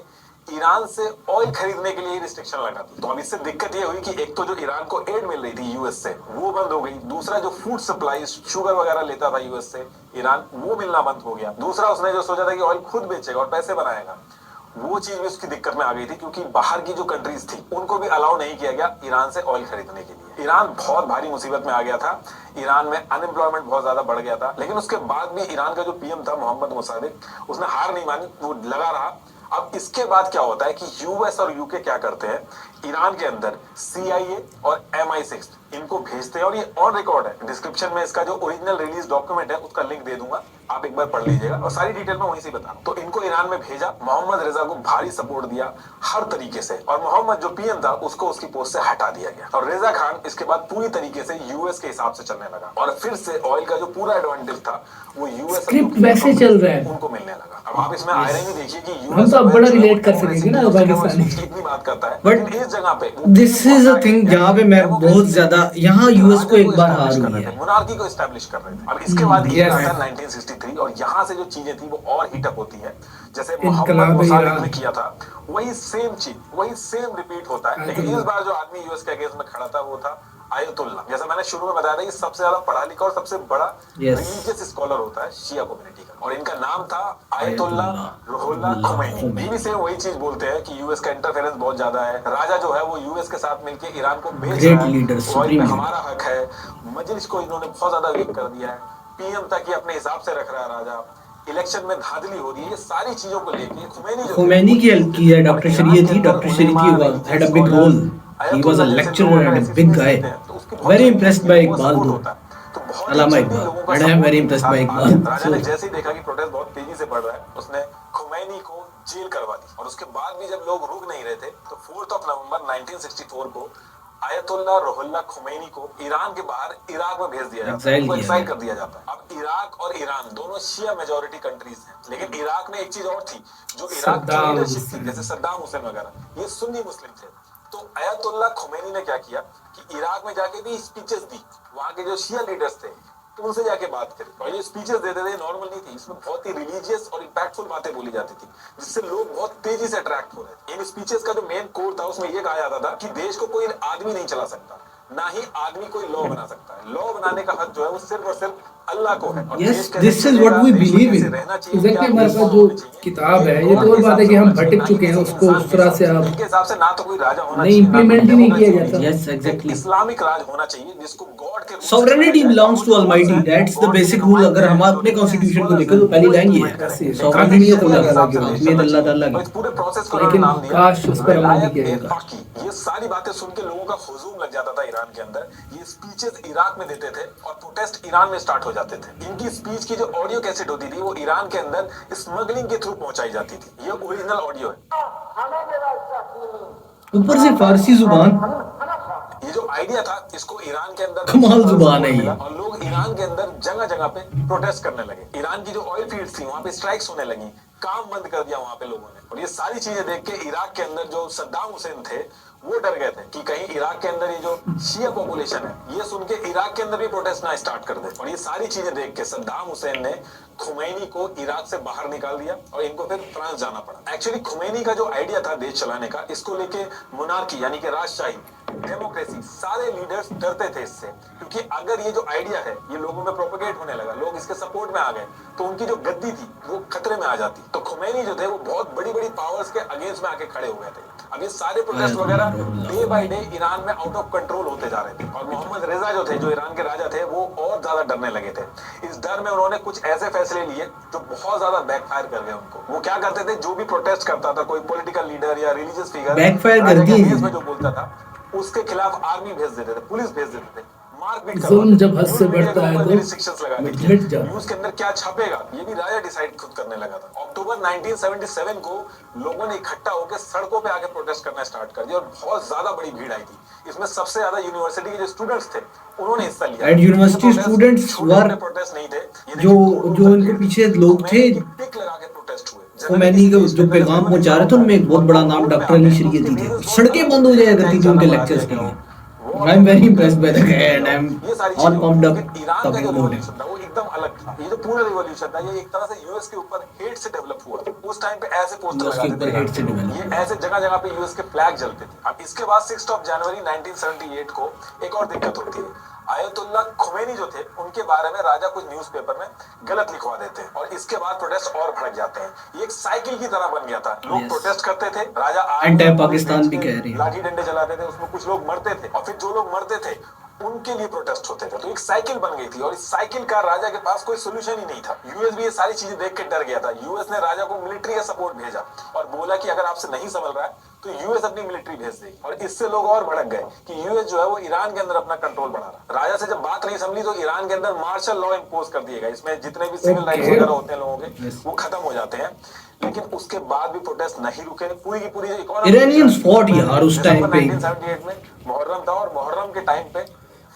D: ईरान से ऑयल खरीदने के लिए रिस्ट्रिक्शन लगा दी। तो अब इससे दिक्कत ये हुई कि एक तो जो ईरान को एड मिल रही थी यूएस से वो बंद हो गई, दूसरा जो फूड सप्लाई शुगर वगैरह लेता था यूएस से ईरान वो मिलना बंद हो गया, दूसरा उसने जो सोचा था कि ऑयल खुद बेचेगा और पैसे बनाएगा वो चीज भी उसकी दिक्कत में आ गई थी क्योंकि बाहर की जो कंट्रीज थी उनको भी अलाउ नहीं किया गया ईरान से ऑयल खरीदने के लिए। ईरान बहुत भारी मुसीबत में आ गया था, ईरान में अनएम्प्लॉयमेंट बहुत ज्यादा बढ़ गया था। लेकिन उसके बाद भी ईरान का जो पीएम था मोहम्मद मोसादिक उसने हार नहीं मानी, वो लगा रहा। अब इसके बाद क्या होता है कि यूएस और यूके क्या करते हैं, ईरान के अंदर CIA और MI6 इनको भेजते हैं और ये ऑन रिकॉर्ड है। डिस्क्रिप्शन में इसका जो ओरिजिनल रिलीज डॉक्यूमेंट है उसका लिंक दे दूंगा, आप एक बार पढ़ लीजिएगा और सारी डिटेल में वहीं से बता रहा हूं। तो इनको ईरान में भेजा, मोहम्मद रेजा को भारी सपोर्ट दिया हर तरीके से और मोहम्मद जो पीएम था उसको उसकी पोस्ट से हटा दिया गया और रेजा खान इसके बाद पूरी तरीके से यूएस के हिसाब से चलने लगा और फिर से ऑयल का जो पूरा एडवांटेज था वो यूएस
A: स्क्रिप्ट वैसे चल रहा है,
D: उनको मिलने लगा। अब आप इसमें आयरनी देखिए कि
A: हम तो अब बड़ा रिलेट कर सकेंगे ना पाकिस्तानी।
D: इतनी बात करता है
B: बट
D: इस जगह पे
B: दिस इज अ थिंग जहाँ पे मैं बहुत ज्यादा, यहाँ यूएस को एक बार हार हुई है।
D: मोनार्की को एस्टैब्लिश कर रहे थे। अब इसके बाद ये
A: yes.
D: आता है 1963 और यहाँ से जो चीजें थी वो और हीटअप होती है। जैसे
A: इनकलाब
D: मोहम्मद मोसादिक
A: ईरान।
D: ने किया था वही सेम चीज वही सेम रिपीट होता है, लेकिन इस बार जो आदमी यूएस के अगेंस्ट में खड़ा था वो था आयतुल्ला। जैसा मैंने शुरू में बताया था कि सबसे ज्यादा पढ़ा लिखा और सबसे बड़ा रिलीजियस स्कॉलर होता है शिया कम्युनिटी का और इनका नाम था आयतुल्ला रुहुल्ला खुमैनी। ये भी सेम वही चीज बोलते हैं कि यूएस का इंटरफेरेंस बहुत ज्यादा है, राजा जो है वो यूएस के साथ मिलकर ईरान को बेच रहा है, ऑयल पे हमारा हक है। मजलिस को इन्होंने बहुत ज्यादा वीक कर दिया है, पीएम तक अपने हिसाब से रख रहा है राजा, इलेक्शन में धांधली हो रही है। ये सारी चीजों को लेके
B: खुमैनी की हेल्प की है doctor Shariati. Doctor Shariati had a big role, he was a lecturer and a big guy, very impressed by Iqbal though, Allama Iqbal, and I am very impressed by Iqbal।
D: राजा ने जैसे ही देखा कि प्रोटेस्ट बहुत तेजी से बढ़ रहा है उसने खुमैनी को जेल करवा दी और उसके बाद भी जब लोग रुक नहीं रहे थे तो 4 नवंबर 1964 को आयतुल्ला रुहुल्ला खुमैनी को ईरान के बाहर इराक में भेज दिया जाता है, एक्साइल कर दिया जाता है। अब इराक और ईरान दोनों शिया मेजॉरिटी कंट्रीज हैं, लेकिन इराक में एक चीज और थी, जो इराक की लीडरशिप थी जैसे सद्दाम हुसैन वगैरह ये सुन्नी मुस्लिम थे। तो आयतुल्ला खुमैनी ने क्या किया कि इराक में जाके भी स्पीचेस दी, वहां के जो शिया लीडर्स थे तो उनसे जाके बात करी और ये स्पीचेस देते थे नॉर्मल नहीं थी, इसमें बहुत ही रिलीजियस और इंपैक्टफुल बातें बोली जाती थी जिससे लोग बहुत तेजी से अट्रैक्ट हो रहे थे। इन स्पीचेस का जो मेन कोर था उसमें ये कहा जाता था कि देश को कोई आदमी नहीं चला सकता, ना ही आदमी कोई लॉ बना सकता है, लॉ बनाने का हक जो है वो सिर्फ और सिर्फ अल्लाह को है और
B: Yes,
D: देश कैसे
B: this is
D: चलेगा,
B: what we
D: देश में
B: believe
D: कैसे
B: in.
D: रहना चाहिए,
A: एग्जैक्टली
D: क्या
A: हमारे पास
D: रूल्स
A: जो
D: होने चाहिए,
A: किताब है,
D: ये
A: ये तो और बात है कि हम
D: गवर्नमेंट के
A: भटक
D: हिसाब से
A: चुके हैं,
D: होना
A: उसको
D: चाहिए,
A: उस तरह से आप
D: इनके हिसाब से ना तो कोई राजा होना
A: नहीं
D: चाहिए, ना कोई
A: implement ही नहीं किया
D: डेमोक्रेसी
A: जाता।
D: होनी
B: Yes,
D: चाहिए।
B: exactly.
D: एक इस्लामिक राज होना चाहिए जिसको गॉड के रूप से
B: Sovereignty
D: चलाया जाए।
B: belongs to
D: और जो
B: Almighty.
D: rules हैं,
B: That's the
D: God के
B: basic
D: जो
B: rule. अगर हम
D: नुमाइंदे हैं,
B: अपने
D: जो
B: कॉन्स्टिट्यूशन को
D: scholars
B: देखें तो
D: हैं,
B: पहली
D: वो
B: लाइन ये
D: implement
B: है,
D: करेंगे।
B: sovereignty
D: शरिया
B: तो
D: के
B: अल्लाह ताला
D: हिसाब
B: की
D: से
B: होती
D: देश
B: है, उम्मीद
D: चलना
B: अल्लाह
D: चाहिए।
B: ताला
D: और
B: की।
D: इस पूरे प्रोसेस को
A: लेकिन
D: उन्होंने नाम दिया
A: काश उस पर अमल नहीं किया
D: विलायत
A: जाता।
D: फाकी। ये सारी बातें सुन के लोगों का हुजूम लग जाता था ईरान के अंदर। ये स्पीचेस इराक में देते थे और प्रोटेस्ट ईरान में स्टार्ट हो जाते थे। इनकी स्पीच की जो ऑडियो कैसेट होती थी वो ईरान के अंदर स्मगलिंग के थ्रू पहुंचाई जाती थी। ये ओरिजिनल ऑडियो है।
B: ऊपर से फारसी जुबान,
D: ये जो आइडिया था इसको ईरान के अंदर
B: कमाल जुबान है ये।
D: मिला और लोग ईरान के अंदर जगह जगह पे प्रोटेस्ट करने लगे। ईरान की जो ऑयल फील्ड्स थी वहां पे स्ट्राइक्स होने लगी, काम बंद कर दिया वहां पे लोगों ने। और ये सारी चीजें देख के इराक के अंदर जो सद्दाम हुसैन थे वो डर गए थे कि कहीं इराक के अंदर ये जो शिया पॉपुलेशन है ये सुन के इराक के अंदर भी प्रोटेस्ट ना स्टार्ट कर दे। और ये सारी चीजें देख के सद्दाम हुसैन ने खुमैनी को इराक से बाहर निकाल दिया और इनको फिर फ्रांस जाना पड़ा। एक्चुअली खुमैनी का जो आइडिया था देश चलाने का, इसको लेके मोनार्की यानी कि राजशाही, डेमोक्रेसी, सारे लीडर्स डरते थे इससे, क्योंकि अगर ये जो आइडिया है ये लोगों में प्रोपेगेट होने लगा, लोग इसके सपोर्ट में आ गए तो उनकी जो गद्दी थी वो खतरे में आ जाती। तो खुमैनी जो थे वो बहुत बड़ी बड़ी पावर्स के अगेंस्ट में आके खड़े हुए थे। अब ये सारे प्रोटेस्ट वगैरह डे बाय डे ईरान में आउट ऑफ कंट्रोल होते जा रहे थे और मोहम्मद रेजा जो थे, जो ईरान के राजा थे, वो और ज्यादा डरने लगे थे। इस डर में उन्होंने कुछ ऐसे फैसले लिए जो बहुत ज्यादा बैकफायर कर गए उनको। वो क्या करते थे, जो भी प्रोटेस्ट करता था कोई पॉलिटिकल लीडर या रिलीजियस फिगर
B: बैकफायर कर दिए
D: में जो बोलता था उसके खिलाफ आर्मी भेज देते थे, पुलिस भेज देते थे, मारपीट
A: जुल्म जब हद से बढ़ता है तो
D: रिस्ट्रिक्शंस लगा दी।
A: मिट जाता है।
D: न्यूज़ के अंदर क्या छपेगा ये भी राजा डिसाइड खुद करने लगा था। अक्टूबर 1977 को लोगों ने इकट्ठा होकर सड़कों पे आके प्रोटेस्ट करना स्टार्ट कर दिया और बहुत ज्यादा बड़ी भीड़ आई थी। इसमें सबसे ज्यादा यूनिवर्सिटी के जो स्टूडेंट्स थे उन्होंने हिस्सा लिया।
B: And university students were
D: protest नहीं थे,
B: जो इनके पीछे लोग थे,
D: पिक लगा के प्रोटेस्ट हुए।
B: खुमैनी को जो पैगाम पहुंचा रहे थे उनमें एक बहुत बड़ा नाम डॉक्टर अली शरीयती थे। सड़कें बंद हो जाया करती थी उनके लेक्चर्स के लिए। I am very impressed by the guy and I am all pumped up
D: Iran का
B: टॉकिंग
D: जो
B: अबाउट
D: रिवॉल्यूशन था वो एकदम अलग था। ये जो पूरा रिवॉल्यूशन था ये एक तरह से यूएस के ऊपर हेट से डेवलप हुआ। उस टाइम पे ऐसे पोस्टर
B: US के
D: लगाते
B: ऊपर
D: थे,
B: hate से develop
D: ये ऐसे जगह जगह पे यूएस के फ्लैग जलते थे। अब इसके बाद 6 जनवरी 1978 को एक और दिक्कत होती है। आयतुल्लाह खुमैनी जो थे उनके बारे में राजा कुछ न्यूज़पेपर में गलत लिखवा देते हैं और इसके बाद प्रोटेस्ट और भड़क जाते हैं। ये एक साइकिल की तरह बन गया था। लोग
B: Yes.
D: प्रोटेस्ट करते थे, राजा
B: Anti पाकिस्तान भी कह रहे हैं।
D: लाठी डंडे चलाते थे, उसमें कुछ लोग मरते थे और फिर जो लोग मरते थे उनके लिए प्रोटेस्ट होते थे। तो एक साइकिल बन गई थी और इस साइकिल का राजा के पास कोई सोल्यूशन ही नहीं था। यूएस भी ये सारी चीजें देख के डर गया था। यूएस ने राजा को मिलिट्री का सपोर्ट भेजा और बोला कि अगर आपसे नहीं संभल रहा है तो यूएस अपनी मिलिट्री भेज देगी। और इससे लोग और भड़क गए कि यूएस जो है वो ईरान के अंदर अपना कंट्रोल बढ़ा रहा। राजा से जब बात नहीं संभली तो ईरान के अंदर मार्शल लॉ इम्पोज कर दिएगा। इसमें जितने भी सिविल राइट्स वगैरह होते हैं लोगों के वो खत्म हो जाते हैं। लेकिन उसके बाद भी प्रोटेस्ट नहीं रुके। पूरी की पूरी
B: Iranians fought यार उस टाइम पे।
D: 1978 में मुहर्रम था और मुहर्रम के टाइम पे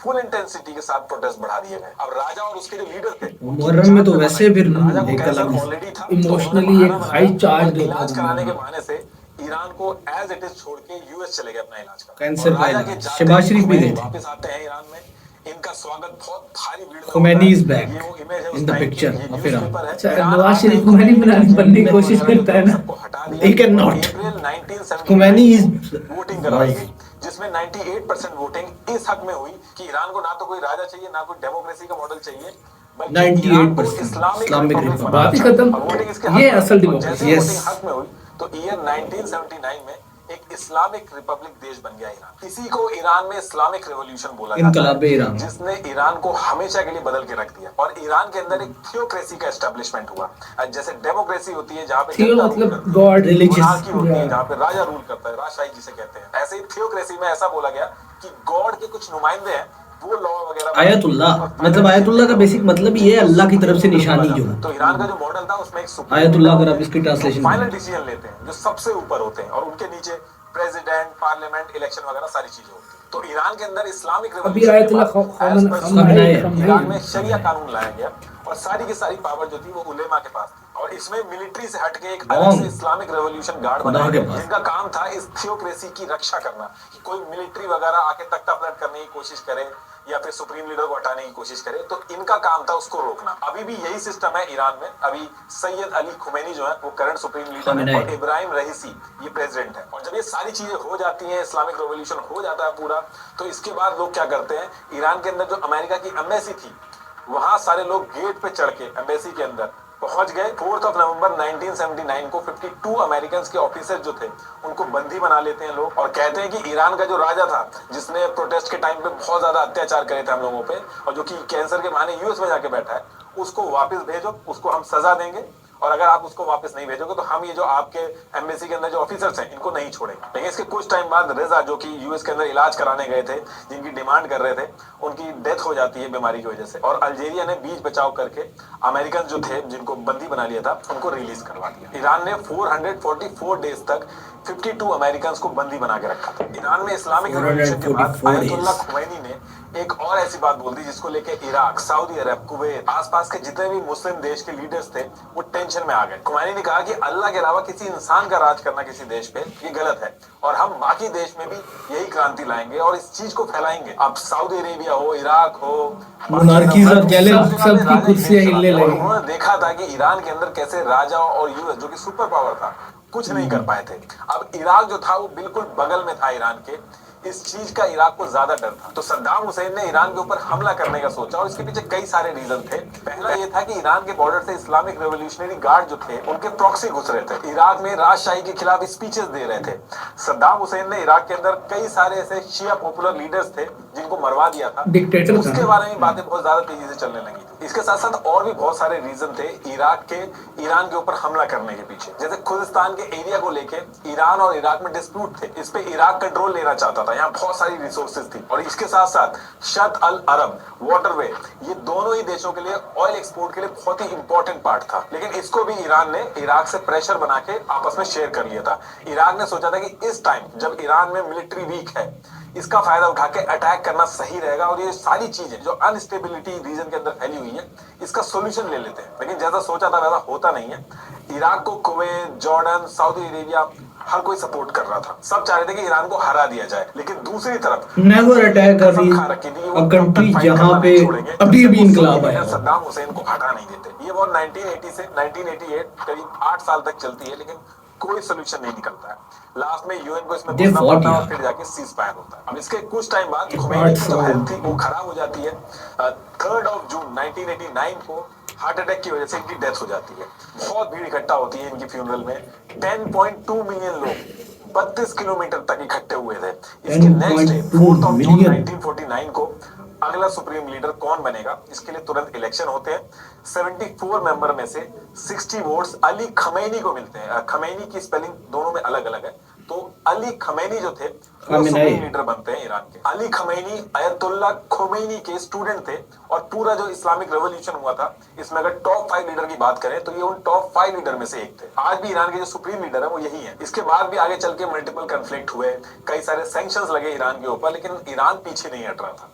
D: फुल इंटेंसिटी के साथ प्रोटेस्ट बढ़ा दिए गए। अब राजा और उसके जो लीडर थे
B: मुहर्रम में तो वैसे फिर
D: राजा को
B: एक
D: कैंसर
B: अलग
D: ऑलरेडी था,
A: Emotionally
D: तो
A: एक
D: उन्होंने
A: high charge
D: बहाना
A: देता
D: इलाज
A: था।
D: कराने के बहाने से ईरान को एज इट इज छोड़ के यूएस चले गए अपना इलाज कराने।
B: कैंसर
D: और
B: का
D: राजा
B: इलाज।
D: के जाते
B: शहबाज शरीफ भी
D: खुमैनी
B: गए थे।
D: वापस आते हैं ईरान में। इनका स्वागत बहुत भारी भीड़ में
B: खुमैनी
D: होता है।
B: is back
D: ये वो image है उस
B: in the
D: time की,
B: picture
D: ये
B: of Iran।
D: newspaper है।
A: अच्छा,
D: ईरान
A: नवाज
D: आते
A: शरीफ
D: ही
A: खुमैनी
D: खुमैनी
A: बनने की कोशिश करता है ना।
D: सबको हटा दिया।
B: He cannot।
D: April 1979
B: Khomeini is
D: voting करवाई गई जिसमें 98% वोटिंग इस हक में हुई कि ईरान को ना तो कोई राजा चाहिए ना कोई डेमोक्रेसी का मॉडल चाहिए, बल्कि
B: 98%
D: ईरान को इस्लामिक
B: Islamic
D: रिपब्लिक
B: Republic।
A: बात ही
D: बनाना
A: खत्म।
D: और वोटिंग इसके हक
A: ये
D: में
A: असल
D: हुई।
A: democracy।
D: जैसे
B: Yes।
D: वोटिंग हक में हुई तो ईयर 1979 में एक इस्लामिक रिपब्लिक देश बन गया ईरान। इसी को ईरान में इस्लामिक रेवोल्यूशन बोला जाता
B: इनकलाब ईरान।
D: है, जिसने ईरान को हमेशा के लिए बदल के रख दिया। और ईरान के अंदर एक थियोक्रेसी का एस्टेब्लिशमेंट हुआ। जैसे डेमोक्रेसी होती है जहाँ पे
A: थियो
D: जनता
A: मतलब
D: रूल करती है,
A: God, religious,
D: मोनार्की होती है
A: yeah।
D: जहाँ पे राजा रूल करता है, राजशाही जिसे कहते हैं। ऐसे ही थियोक्रेसी में ऐसा बोला गया कि गॉड के कुछ नुमाइंदे हैं वो लॉ वगैरह
B: आयतुल्लाह मतलब आयतुल्लाह का बेसिक मतलब ये है अल्लाह की तरफ से निशानी जो है।
D: तो ईरान का जो मॉडल था उसमें एक सुप्रीम
B: आयतुल्लाह
D: लीडर
B: अगर आप
D: होते हैं,
B: इसकी ट्रांसलेशन
D: जो फाइनल
B: करें।
D: डिसीजन लेते हैं, जो सबसे ऊपर होते हैं और उनके नीचे प्रेसिडेंट, पार्लियामेंट, इलेक्शन वगैरह सारी चीजें होती हैं। तो ईरान के अंदर इस्लामिक
A: अभी आयतुल्लाह
D: ईरान में शरिया कानून लाया गया और सारी की सारी पावर जो थी वो उलेमा के पास थी। और इसमें मिलिट्री से हटके एक अलग से इस्लामिक रेवोल्यूशन गार्ड बनाया
B: के
D: गया
B: पास।
D: जिनका काम था इस थियोक्रेसी की रक्षा करना, कि कोई मिलिट्री वगैरह आके तख्ता पलट करने की कोशिश करे या फिर सुप्रीम लीडर को हटाने की कोशिश करे, तो इनका काम था उसको रोकना। अभी भी यही सिस्टम है ईरान में। अभी सैयद अली खुमैनी जो है वो करंट सुप्रीम लीडर है और इब्राहिम रईसी ये प्रेसिडेंट है। और जब ये सारी चीजें हो जाती हैं, इस्लामिक रेवोल्यूशन हो जाता है पूरा, तो इसके बाद लोग क्या करते हैं, ईरान के अंदर जो अमेरिका की एम्बेसी थी वहां सारे लोग गेट पे चढ़ के एम्बेसी के अंदर पहुंच गए। 4 नवंबर 1979 को 52 अमेरिकन के ऑफिसर जो थे उनको बंदी बना लेते हैं लोग, और कहते हैं कि ईरान का जो राजा था जिसने प्रोटेस्ट के टाइम पे बहुत ज्यादा अत्याचार करे थे हम लोगों पे, और जो कि कैंसर के बहाने यूएस में जाके बैठा है, उसको वापस भेजो, उसको हम सजा देंगे, और अगर आप उसको वापस नहीं भेजोगे तो हम ये जो आपके एम्बेसी के अंदर जो ऑफिसर्स हैं इनको नहीं छोड़ेंगे। लेकिन इसके कुछ टाइम बाद रिजा जो कि यूएस के अंदर इलाज कराने गए थे, जिनकी डिमांड कर रहे थे, उनकी डेथ हो जाती है बीमारी की वजह से, और अल्जीरिया ने बीच बचाव करके अमेरिकन जो थे जिनको बंदी बना लिया था उनको रिलीज करवा दिया। ईरान ने 444 डेज तक 52 अमेरिकन को बंदी बना के रखा था। ईरान में इस्लामिक रिवॉल्यूशन के बाद अयतुल्ला खुमैनी ने एक और ऐसी बात बोल दी जिसको लेके इराक, सऊदी अरब, कुवैत, आसपास के जितने भी मुस्लिम देश के लीडर्स थे वो टेंशन में आ गए। खुमैनी ने कहा कि अल्लाह के अलावा किसी इंसान का राज करना किसी देश पे ये गलत है, और हम बाकी देश में भी यही क्रांति लाएंगे और इस चीज को फैलाएंगे। अब सऊदी अरेबिया हो, इराक हो,
A: सबकी कुर्सियां हिलने लगी।
D: उन्होंने देखा था कि ईरान के अंदर कैसे राजा और यूएस जो कि सुपर पावर था कुछ नहीं कर पाए थे। अब इराक जो था वो बिल्कुल बगल में था ईरान के, इस चीज का इराक को ज्यादा डर था। तो सद्दाम हुसैन ने ईरान के ऊपर हमला करने का सोचा, और इसके पीछे कई सारे रीजन थे। पहला ये था कि ईरान के बॉर्डर से इस्लामिक रेवोल्यूशनरी गार्ड जो थे उनके प्रॉक्सी घुस रहे थे, इराक में राजशाही के खिलाफ स्पीचेस दे रहे थे। सद्दाम हुसैन ने इराक के अंदर कई सारे ऐसे शिया पॉपुलर लीडर्स थे जिनको मरवा दिया था,
A: डिक्टेटर था।
D: उसके बारे में बातें बहुत ज्यादा तेजी से चलने लगी थी। इसके साथ साथ और भी बहुत सारे रीजन थे इराक के ईरान के ऊपर हमला करने के पीछे। जैसे खुजिस्तान के एरिया को लेके ईरान और इराक में डिस्प्यूट थे, इस पे इराक कंट्रोल लेना चाहता था, यहाँ बहुत सारी रिसोर्सेज थी। और इसके साथ साथ शत अल अरब वाटरवे, ये दोनों ही देशों के लिए ऑयल एक्सपोर्ट के लिए बहुत ही इंपॉर्टेंट पार्ट था। लेकिन इसको भी ईरान ने इराक से प्रेशर बना के आपस में शेयर कर लिया था। इराक ने सोचा था कि इस टाइम जब ईरान में मिलिट्री वीक है, इसका फायदा उठा के अटैक करना सही रहेगा, और ये सारी चीजें जो अनस्टेबिलिटी रीजन के अंदर फैली हुई है इसका सोल्यूशन ले लेते हैं। लेकिन जैसा सोचा था वैसा होता नहीं है। इराक को कुवैत, जॉर्डन, सऊदी अरेबिया हर कोई सपोर्ट कर रहा था, सब चाह रहे थे कि ईरान को हरा दिया जाए। लेकिन दूसरी तरफ
B: नेवर अटैक अ कंट्री जहां पे अभी भी इनकलाब है।
D: सद्दाम हुसैन को हटा नहीं देते। ये वॉर 1980 से 1988 करीब 8 साल तक चलती है, लेकिन कोई सोल्यूशन नहीं निकलता है। लास्ट में यूएन को इसमें घुसना पड़ता है और फिर जाके सीज फायर होता है। अब इसके कुछ टाइम बाद खुमैनी की जो हेल्थ थी वो खराब हो जाती है। 3 जून 1989 को हार्ट अटैक की वजह से इनकी डेथ हो जाती है। बहुत भीड़ इकट्ठा होती है इनकी फ्यूनरल में। 10.2 मिलियन लोग 32 किलोमीटर तक इकट्ठे हुए थे। इसके नेक्स्ट डे 4 जून 1949 को अगला सुप्रीम लीडर कौन बनेगा, इसके लिए तुरंत इलेक्शन होते हैं। 74 मेंबर में से 60 वोट्स अली खमैनी को मिलते हैं। खमैनी की स्पेलिंग दोनों में अलग अलग है, तो अली खमैनी जो थे वो सुप्रीम लीडर बनते हैं ईरान के। अली खमैनी अयतुल्ला खुमैनी के स्टूडेंट थे, और पूरा जो इस्लामिक रेवोल्यूशन हुआ था इसमें अगर टॉप 5 लीडर की बात करें तो ये उन टॉप 5 लीडर में से एक थे। आज भी ईरान के जो सुप्रीम लीडर है वो यही है। इसके बाद भी आगे चल के मल्टीपल कंफ्लिक्ट हुए, कई सारे सैंक्शंस लगे ईरान के ऊपर, लेकिन ईरान पीछे नहीं हट रहा था।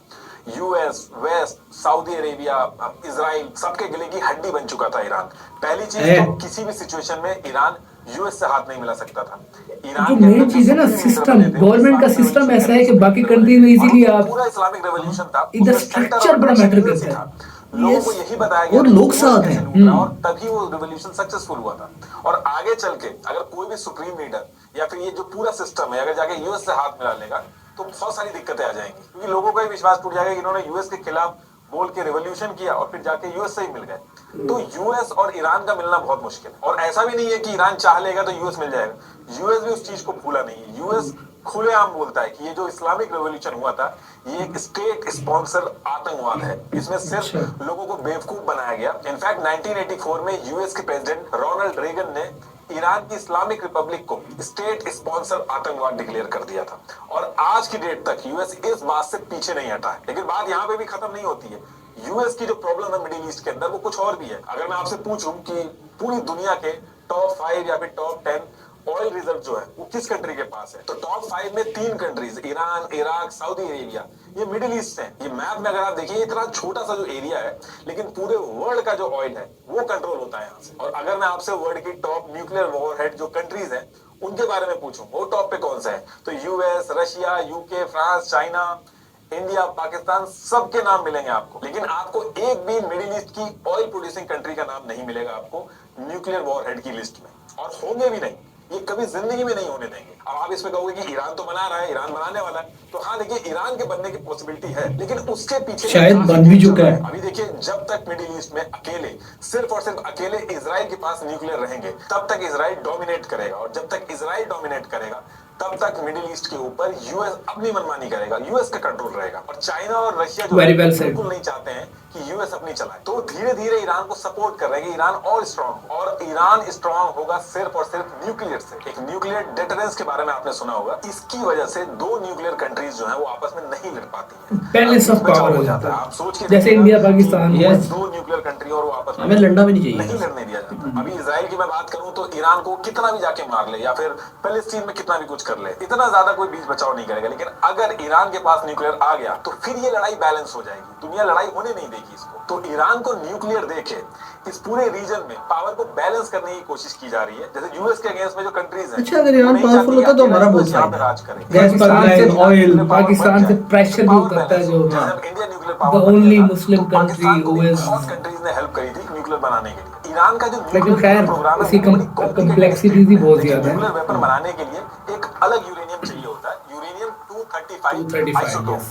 D: US, west, Saudi Arabia, Israel, सबके गले की हड्डी बन चुका था ईरान। पहली चीज तो किसी भी सिचुएशन में ईरान यूएस से हाथ नहीं मिला सकता था।
A: जो मेन चीज है ना, सिस्टम, गवर्नमेंट का सिस्टम ऐसा है कि बाकी कंट्री में इजीली आप
D: पूरा इस्लामिक रेवोल्यूशन था,
A: इधर स्ट्रक्चर बड़ा मैटर करता है।
D: लोगों को यही बताया गया
B: और लोग साथ हैं,
D: और तभी वो रिवोल्यूशन सक्सेसफुल हुआ था। और आगे चल के अगर कोई भी सुप्रीम लीडर या फिर ये जो पूरा सिस्टम है अगर जाके यूएस से हाथ मिला लेगा तो बहुत सारी दिक्कतें आ जाएंगी, क्योंकि लोगों का ही विश्वास टूट जाएगा कि इन्होंने यूएस के खिलाफ बोल के रिवोल्यूशन किया और फिर जाके यूएस से ही मिल गए। तो यूएस और ईरान का मिलना बहुत मुश्किल है, और ऐसा भी नहीं है कि ईरान चाह लेगा तो यूएस मिल जाएगा। यूएस भी उस चीज को भूला नहीं है। यूएस खुलेआम बोलता है कि ये जो इस्लामिक रेवोल्यूशन हुआ था ये एक स्टेट स्पॉन्सर आतंकवाद है, इसमें सिर्फ लोगों को बेवकूफ बनाया गया। इनफैक्ट 1984 में यूएस के प्रेसिडेंट रोनाल्ड रेगन ने ईरान की इस्लामिक रिपब्लिक को स्टेट स्पॉन्सर आतंकवाद डिक्लेयर कर दिया था, और आज की डेट तक यूएस इस बात से पीछे नहीं हटा है। लेकिन बात यहाँ पे भी खत्म नहीं होती है। यूएस की जो प्रॉब्लम है मिडिल ईस्ट के अंदर वो कुछ और भी है। अगर मैं आपसे पूछूं कि पूरी दुनिया के टॉप 5 या फिर टॉप 10 ऑयल रिजर्व जो है वो किस कंट्री के पास है, तो टॉप 5 में 3 countries, Iran, Iraq, Saudi Arabia, ये मिडिल ईस्ट है। ये मैप में अगर आप देखिए इतना छोटा सा जो एरिया है, लेकिन पूरे वर्ल्ड का जो ऑयल है वो कंट्रोल होता है यहाँ से। और अगर मैं आपसे वर्ल्ड की टॉप न्यूक्लियर वॉरहेड जो कंट्रीज है उनके बारे में पूछूं वो टॉप पे कौन सा है, तो US, Russia, UK, France, China, India, Pakistan, सबके नाम मिलेंगे आपको। लेकिन आपको एक भी मिडिल ईस्ट की ऑयल प्रोड्यूसिंग कंट्री का नाम नहीं मिलेगा आपको न्यूक्लियर वॉरहेड की लिस्ट में, और होंगे भी नहीं, ये कभी जिंदगी में नहीं होने देंगे। अब आप इसमें कहोगे कि ईरान तो बना रहा है, ईरान बनाने वाला है, तो हाँ देखिए ईरान के बनने की पॉसिबिलिटी है, लेकिन उसके पीछे
B: शायद बन भी चुका है।
D: अभी देखिए जब तक मिडिल ईस्ट में अकेले, सिर्फ और सिर्फ अकेले इजराइल के पास न्यूक्लियर रहेंगे, तब तक इजराइल डोमिनेट करेगा, और जब तक इजराइल डोमिनेट करेगा तब तक मिडिल ईस्ट के ऊपर यूएस अपनी मनमानी करेगा, यूएस का कंट्रोल रहेगा। और चाइना और रशिया जो बिल्कुल नहीं चाहते हैं कि यूएस अपनी चलाए, तो धीरे धीरे ईरान को सपोर्ट कर रहे हैं कि ईरान और स्ट्रांग, और ईरान स्ट्रांग होगा सिर्फ और सिर्फ न्यूक्लियर से। एक न्यूक्लियर डेटरेंस के बारे में आपने सुना होगा, इसकी वजह से दो न्यूक्लियर कंट्रीज जो है वो आपस में नहीं लड़ पाती है,
A: बैलेंस ऑफ पावर हो जाता है।
D: आप सोच के
A: जैसे इंडिया पाकिस्तान,
D: दो न्यूक्लियर कंट्री और वो आपस में
B: हमें लड़ना भी नहीं चाहिए,
D: नहीं लड़ने दिया जाता। अभी इजराइल की मैं बात करूं तो ईरान को कितना भी जाके मार ले या फिर पैलेस्टीन में कितना भी कुछ कर ले, इतना ज्यादा कोई बीच बचाव नहीं करेगा, लेकिन अगर ईरान के पास न्यूक्लियर आ गया तो फिर ये लड़ाई बैलेंस हो जाएगी, दुनिया लड़ाई होने नहीं देगी इसको। तो ईरान को न्यूक्लियर देके इस पूरे रीजन में पावर को बैलेंस करने की कोशिश की जा रही है। जैसे यूएस के अगेंस्ट में जो कंट्रीज हैं,
B: अच्छा अगर ईरान पावरफुल होता तो हमारा बहुत
D: यहाँ पे
B: फायदा,
D: राज करे।
B: गैस पाइपलाइन, ऑयल,
A: पाकिस्तान से प्रेशर भी करता है जो
D: India nuclear
A: the
D: power
A: only Muslim country who is,
D: बहुत कंट्रीज ने हेल्प करी थी न्यूक्लियर बनाने के लिए। ईरान का जो
A: लेकिन खैर
D: प्रोग्राम
A: इसकी कम्प्लेक्सिटी भी बहुत ज्यादा है।
D: न्यूक्लियर वेपन बनाने के लिए एक अलग यूरेनियम चाहिए होता है, यूरेनियम 235 आइसोटोप,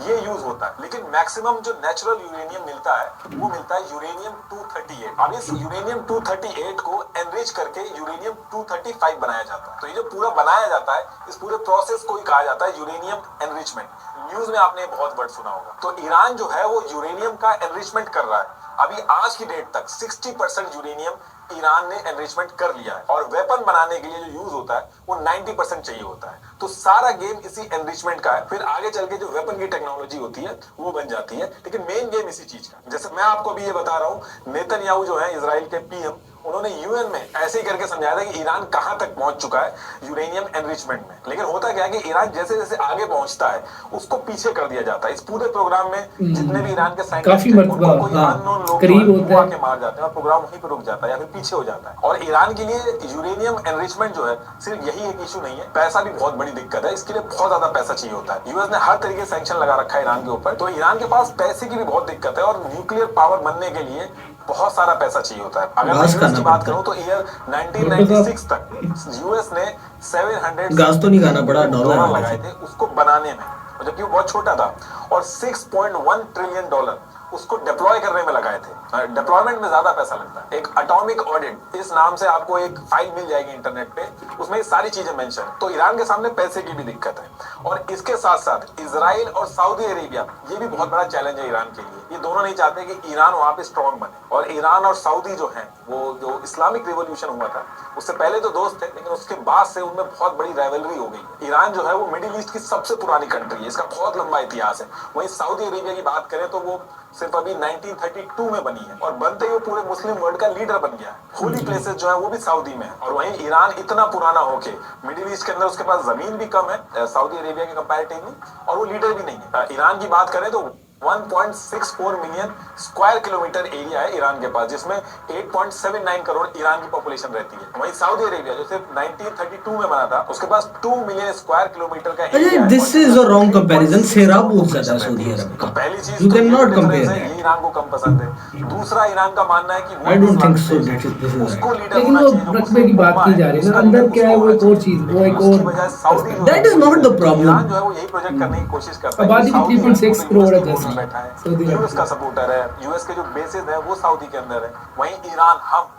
D: ये यूज होता है। लेकिन मैक्सिमम जो नेचुरल यूरेनियम मिलता है वो मिलता है यूरेनियम 238। अब इस यूरेनियम 238 को एनरिच करके यूरेनियम 235 बनाया जाता है। तो ये जो पूरा बनाया जाता है, इस पूरे प्रोसेस को ही कहा जाता है यूरेनियम एनरिचमेंट। न्यूज में आपने बहुत वर्ड सुना होगा। तो ईरान जो है वो यूरेनियम का एनरिचमेंट कर रहा है। अभी आज की डेट तक 60% यूरेनियम ईरान ने एनरिचमेंट कर लिया है, और वेपन बनाने के लिए जो यूज होता है वो 90% चाहिए होता है। तो सारा गेम इसी एनरिचमेंट का है। फिर आगे चल के जो वेपन की टेक्नोलॉजी होती है वो बन जाती है, लेकिन मेन गेम इसी चीज का। जैसे मैं आपको अभी ये बता रहा हूँ, नेतन्याहू जो है इजराइल के पीएम, उन्होंने यूएन में ऐसे ही करके समझाया था कि ईरान कहां तक पहुंच चुका है यूरेनियम एनरिचमेंट में। लेकिन होता क्या है कि ईरान जैसे जैसे आगे पहुंचता है उसको पीछे कर दिया जाता है। इस पूरे प्रोग्राम में जितने भी ईरान के
A: काफी मरतबा करीब होता है,
D: मार जाते हैं और प्रोग्राम वहीं पर रुक जाता है या फिर पीछे हो जाता है। और ईरान के लिए यूरेनियम एनरिचमेंट जो है सिर्फ यही एक इशू नहीं है, पैसा भी बहुत बड़ी दिक्कत है। इसके लिए बहुत ज्यादा पैसा चाहिए होता है। यूएस ने हर तरीके से सैंक्शन लगा रखा है ईरान के ऊपर, तो ईरान के पास पैसे की भी बहुत दिक्कत है, और न्यूक्लियर पावर बनने के लिए बहुत सारा पैसा चाहिए होता है। अगर मैं यूएस की बात करूं तो ईयर 1996 तक यूएस ने 700
B: गाज तो नहीं खाना पड़ा, डॉलर
D: लगाए थे उसको बनाने में, जबकि वो बहुत छोटा था, और 6.1 ट्रिलियन डॉलर उसको डिप्लॉय करने में लगाए थे। डिप्लॉयमेंट में ज्यादा पैसा लगता है। एक एटॉमिक ऑडिट इस नाम से आपको एक फाइल मिल जाएगी इंटरनेट पे, उसमें ये सारी चीजें मेंशन है। तो ईरान के सामने पैसे की भी दिक्कत है, और इसके साथ साथ इजराइल और सऊदी अरेबिया, ये भी बहुत बड़ा चैलेंज है ईरान के लिए। ये दोनों नहीं चाहते कि ईरान वहां पे स्ट्रांग बने। और ईरान और सऊदी जो है, वो जो इस्लामिक रिवॉल्यूशन हुआ था उससे पहले तो दोस्त थे, लेकिन उसके बाद से उनमें बहुत बड़ी राइवलरी हो गई। ईरान जो है वो मिडिल ईस्ट की सबसे पुरानी कंट्री है, इसका बहुत लंबा इतिहास है। वहीं सऊदी अरेबिया की बात करें तो वो सिर्फ अभी 1932 में बनी है, और बनते ही वो पूरे मुस्लिम वर्ल्ड का लीडर बन गया है। होली प्लेसेस जो है वो भी सऊदी में है। और वहीं ईरान इतना पुराना होके मिडिल ईस्ट के अंदर उसके पास जमीन भी कम है सऊदी अरेबिया के कंपैरेटिवली, और वो लीडर भी नहीं है। ईरान की बात करें तो 1.64 मिलियन स्क्वायर किलोमीटर एरिया है ईरान के पास, जिसमें 8.79 करोड़ ईरान की पॉपुलेशन रहती है। वहीं सऊदी अरेबिया जो सिर्फ 1932 में बना था, उसके पास 2 मिलियन स्क्वायर किलोमीटर का एरिया है।
B: This is a wrong comparison. सेरा बहुत ज्यादा है सऊदी अरब का,
D: पहली चीज
B: यू कैन नॉट कंपेयर
D: ये ईरान को कम पसंद है। दूसरा, ईरान का मानना है कि
B: I don't think so this is
D: उसको लीडर
A: लेकिन
D: होना
A: वो
D: चाहिए जो
A: रकबे की बात की जा रही है ना, अंदर क्या है वो एक और चीज, वो एक और
B: that is not the problem.
D: Iran जो है वो यही प्रोजेक्ट करने की कोशिश करता है।
A: आबादी भी 3.6 करोड़ है जैसे
D: बैठा है,
A: सऊदी
D: यूएस का सपोर्टर है, यूएस के जो बेसेस है वो सऊदी के अंदर है। वहीं ईरान,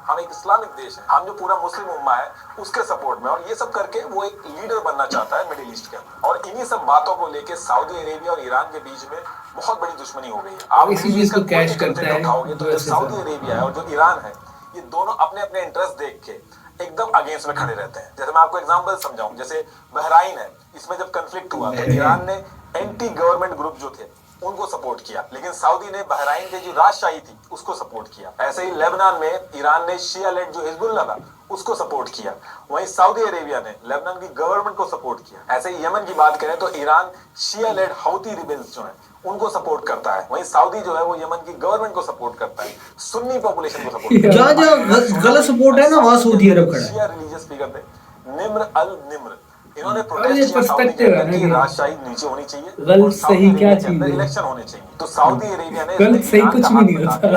D: हम एक इस्लामिक देश है, हम जो पूरा मुस्लिम उम्मा है उसके सपोर्ट में, और ये सब करके वो एक लीडर बनना चाहता है मिडिल ईस्ट के अंदर। और इन्हीं सब बातों को लेके सऊदी अरेबिया और ईरान के बीच में बहुत बड़ी दुश्मनी हो गई है। आप
A: इसी चीज को कैश करता है
D: उठाओगे तो जो सऊदी अरेबिया है और जो ईरान है, ये दोनों अपने अपने इंटरेस्ट देख के एकदम अगेंस्ट में खड़े रहते हैं। जैसे मैं आपको एग्जांपल समझाऊं, जैसे बहराइन है, इसमें जब कंफ्लिक्ट हुआ तो ईरान ने एंटी गवर्नमेंट ग्रुप जो थे उनको सपोर्ट किया, लेकिन सऊदी ने बहराइन के जो राजशाही थी उसको सपोर्ट किया। ऐसे ही लेबनान में ईरान ने शिया लेड जो हिजबुल्लाह था उसको सपोर्ट किया। वहीं सऊदी अरेबिया ने लेबनान की गवर्नमेंट को सपोर्ट किया। ऐसे ही यमन की बात करें तो ईरान शिया लेड हौती रिबेल्स जो है उनको सपोर्ट करता है। वहीं सऊदी जो है वो यमन की गवर्नमेंट को सपोर्ट करता है, सुन्नी पॉपुलेशन को सपोर्ट करता है।
B: जहाँ गलत सपोर्ट है ना वहाँ सऊदी अरब खड़ा है।
D: शिया रिलीजियस फिगर थे निम्र अल निम्र, इन्होंने
A: ये
D: प्रोटेस्ट किया सऊदी के
A: पर्सपेक्टिव है
D: अंदर कि
A: ना,
D: राजशाही नीचे होनी चाहिए,
A: गलत
D: और
A: सही
D: सऊदी
A: क्या
D: अरेबिया के
A: चीज
D: अंदर
A: है?
D: इलेक्शन होने चाहिए। तो सऊदी अरेबिया ने
A: गलत सही कुछ भी नहीं होता।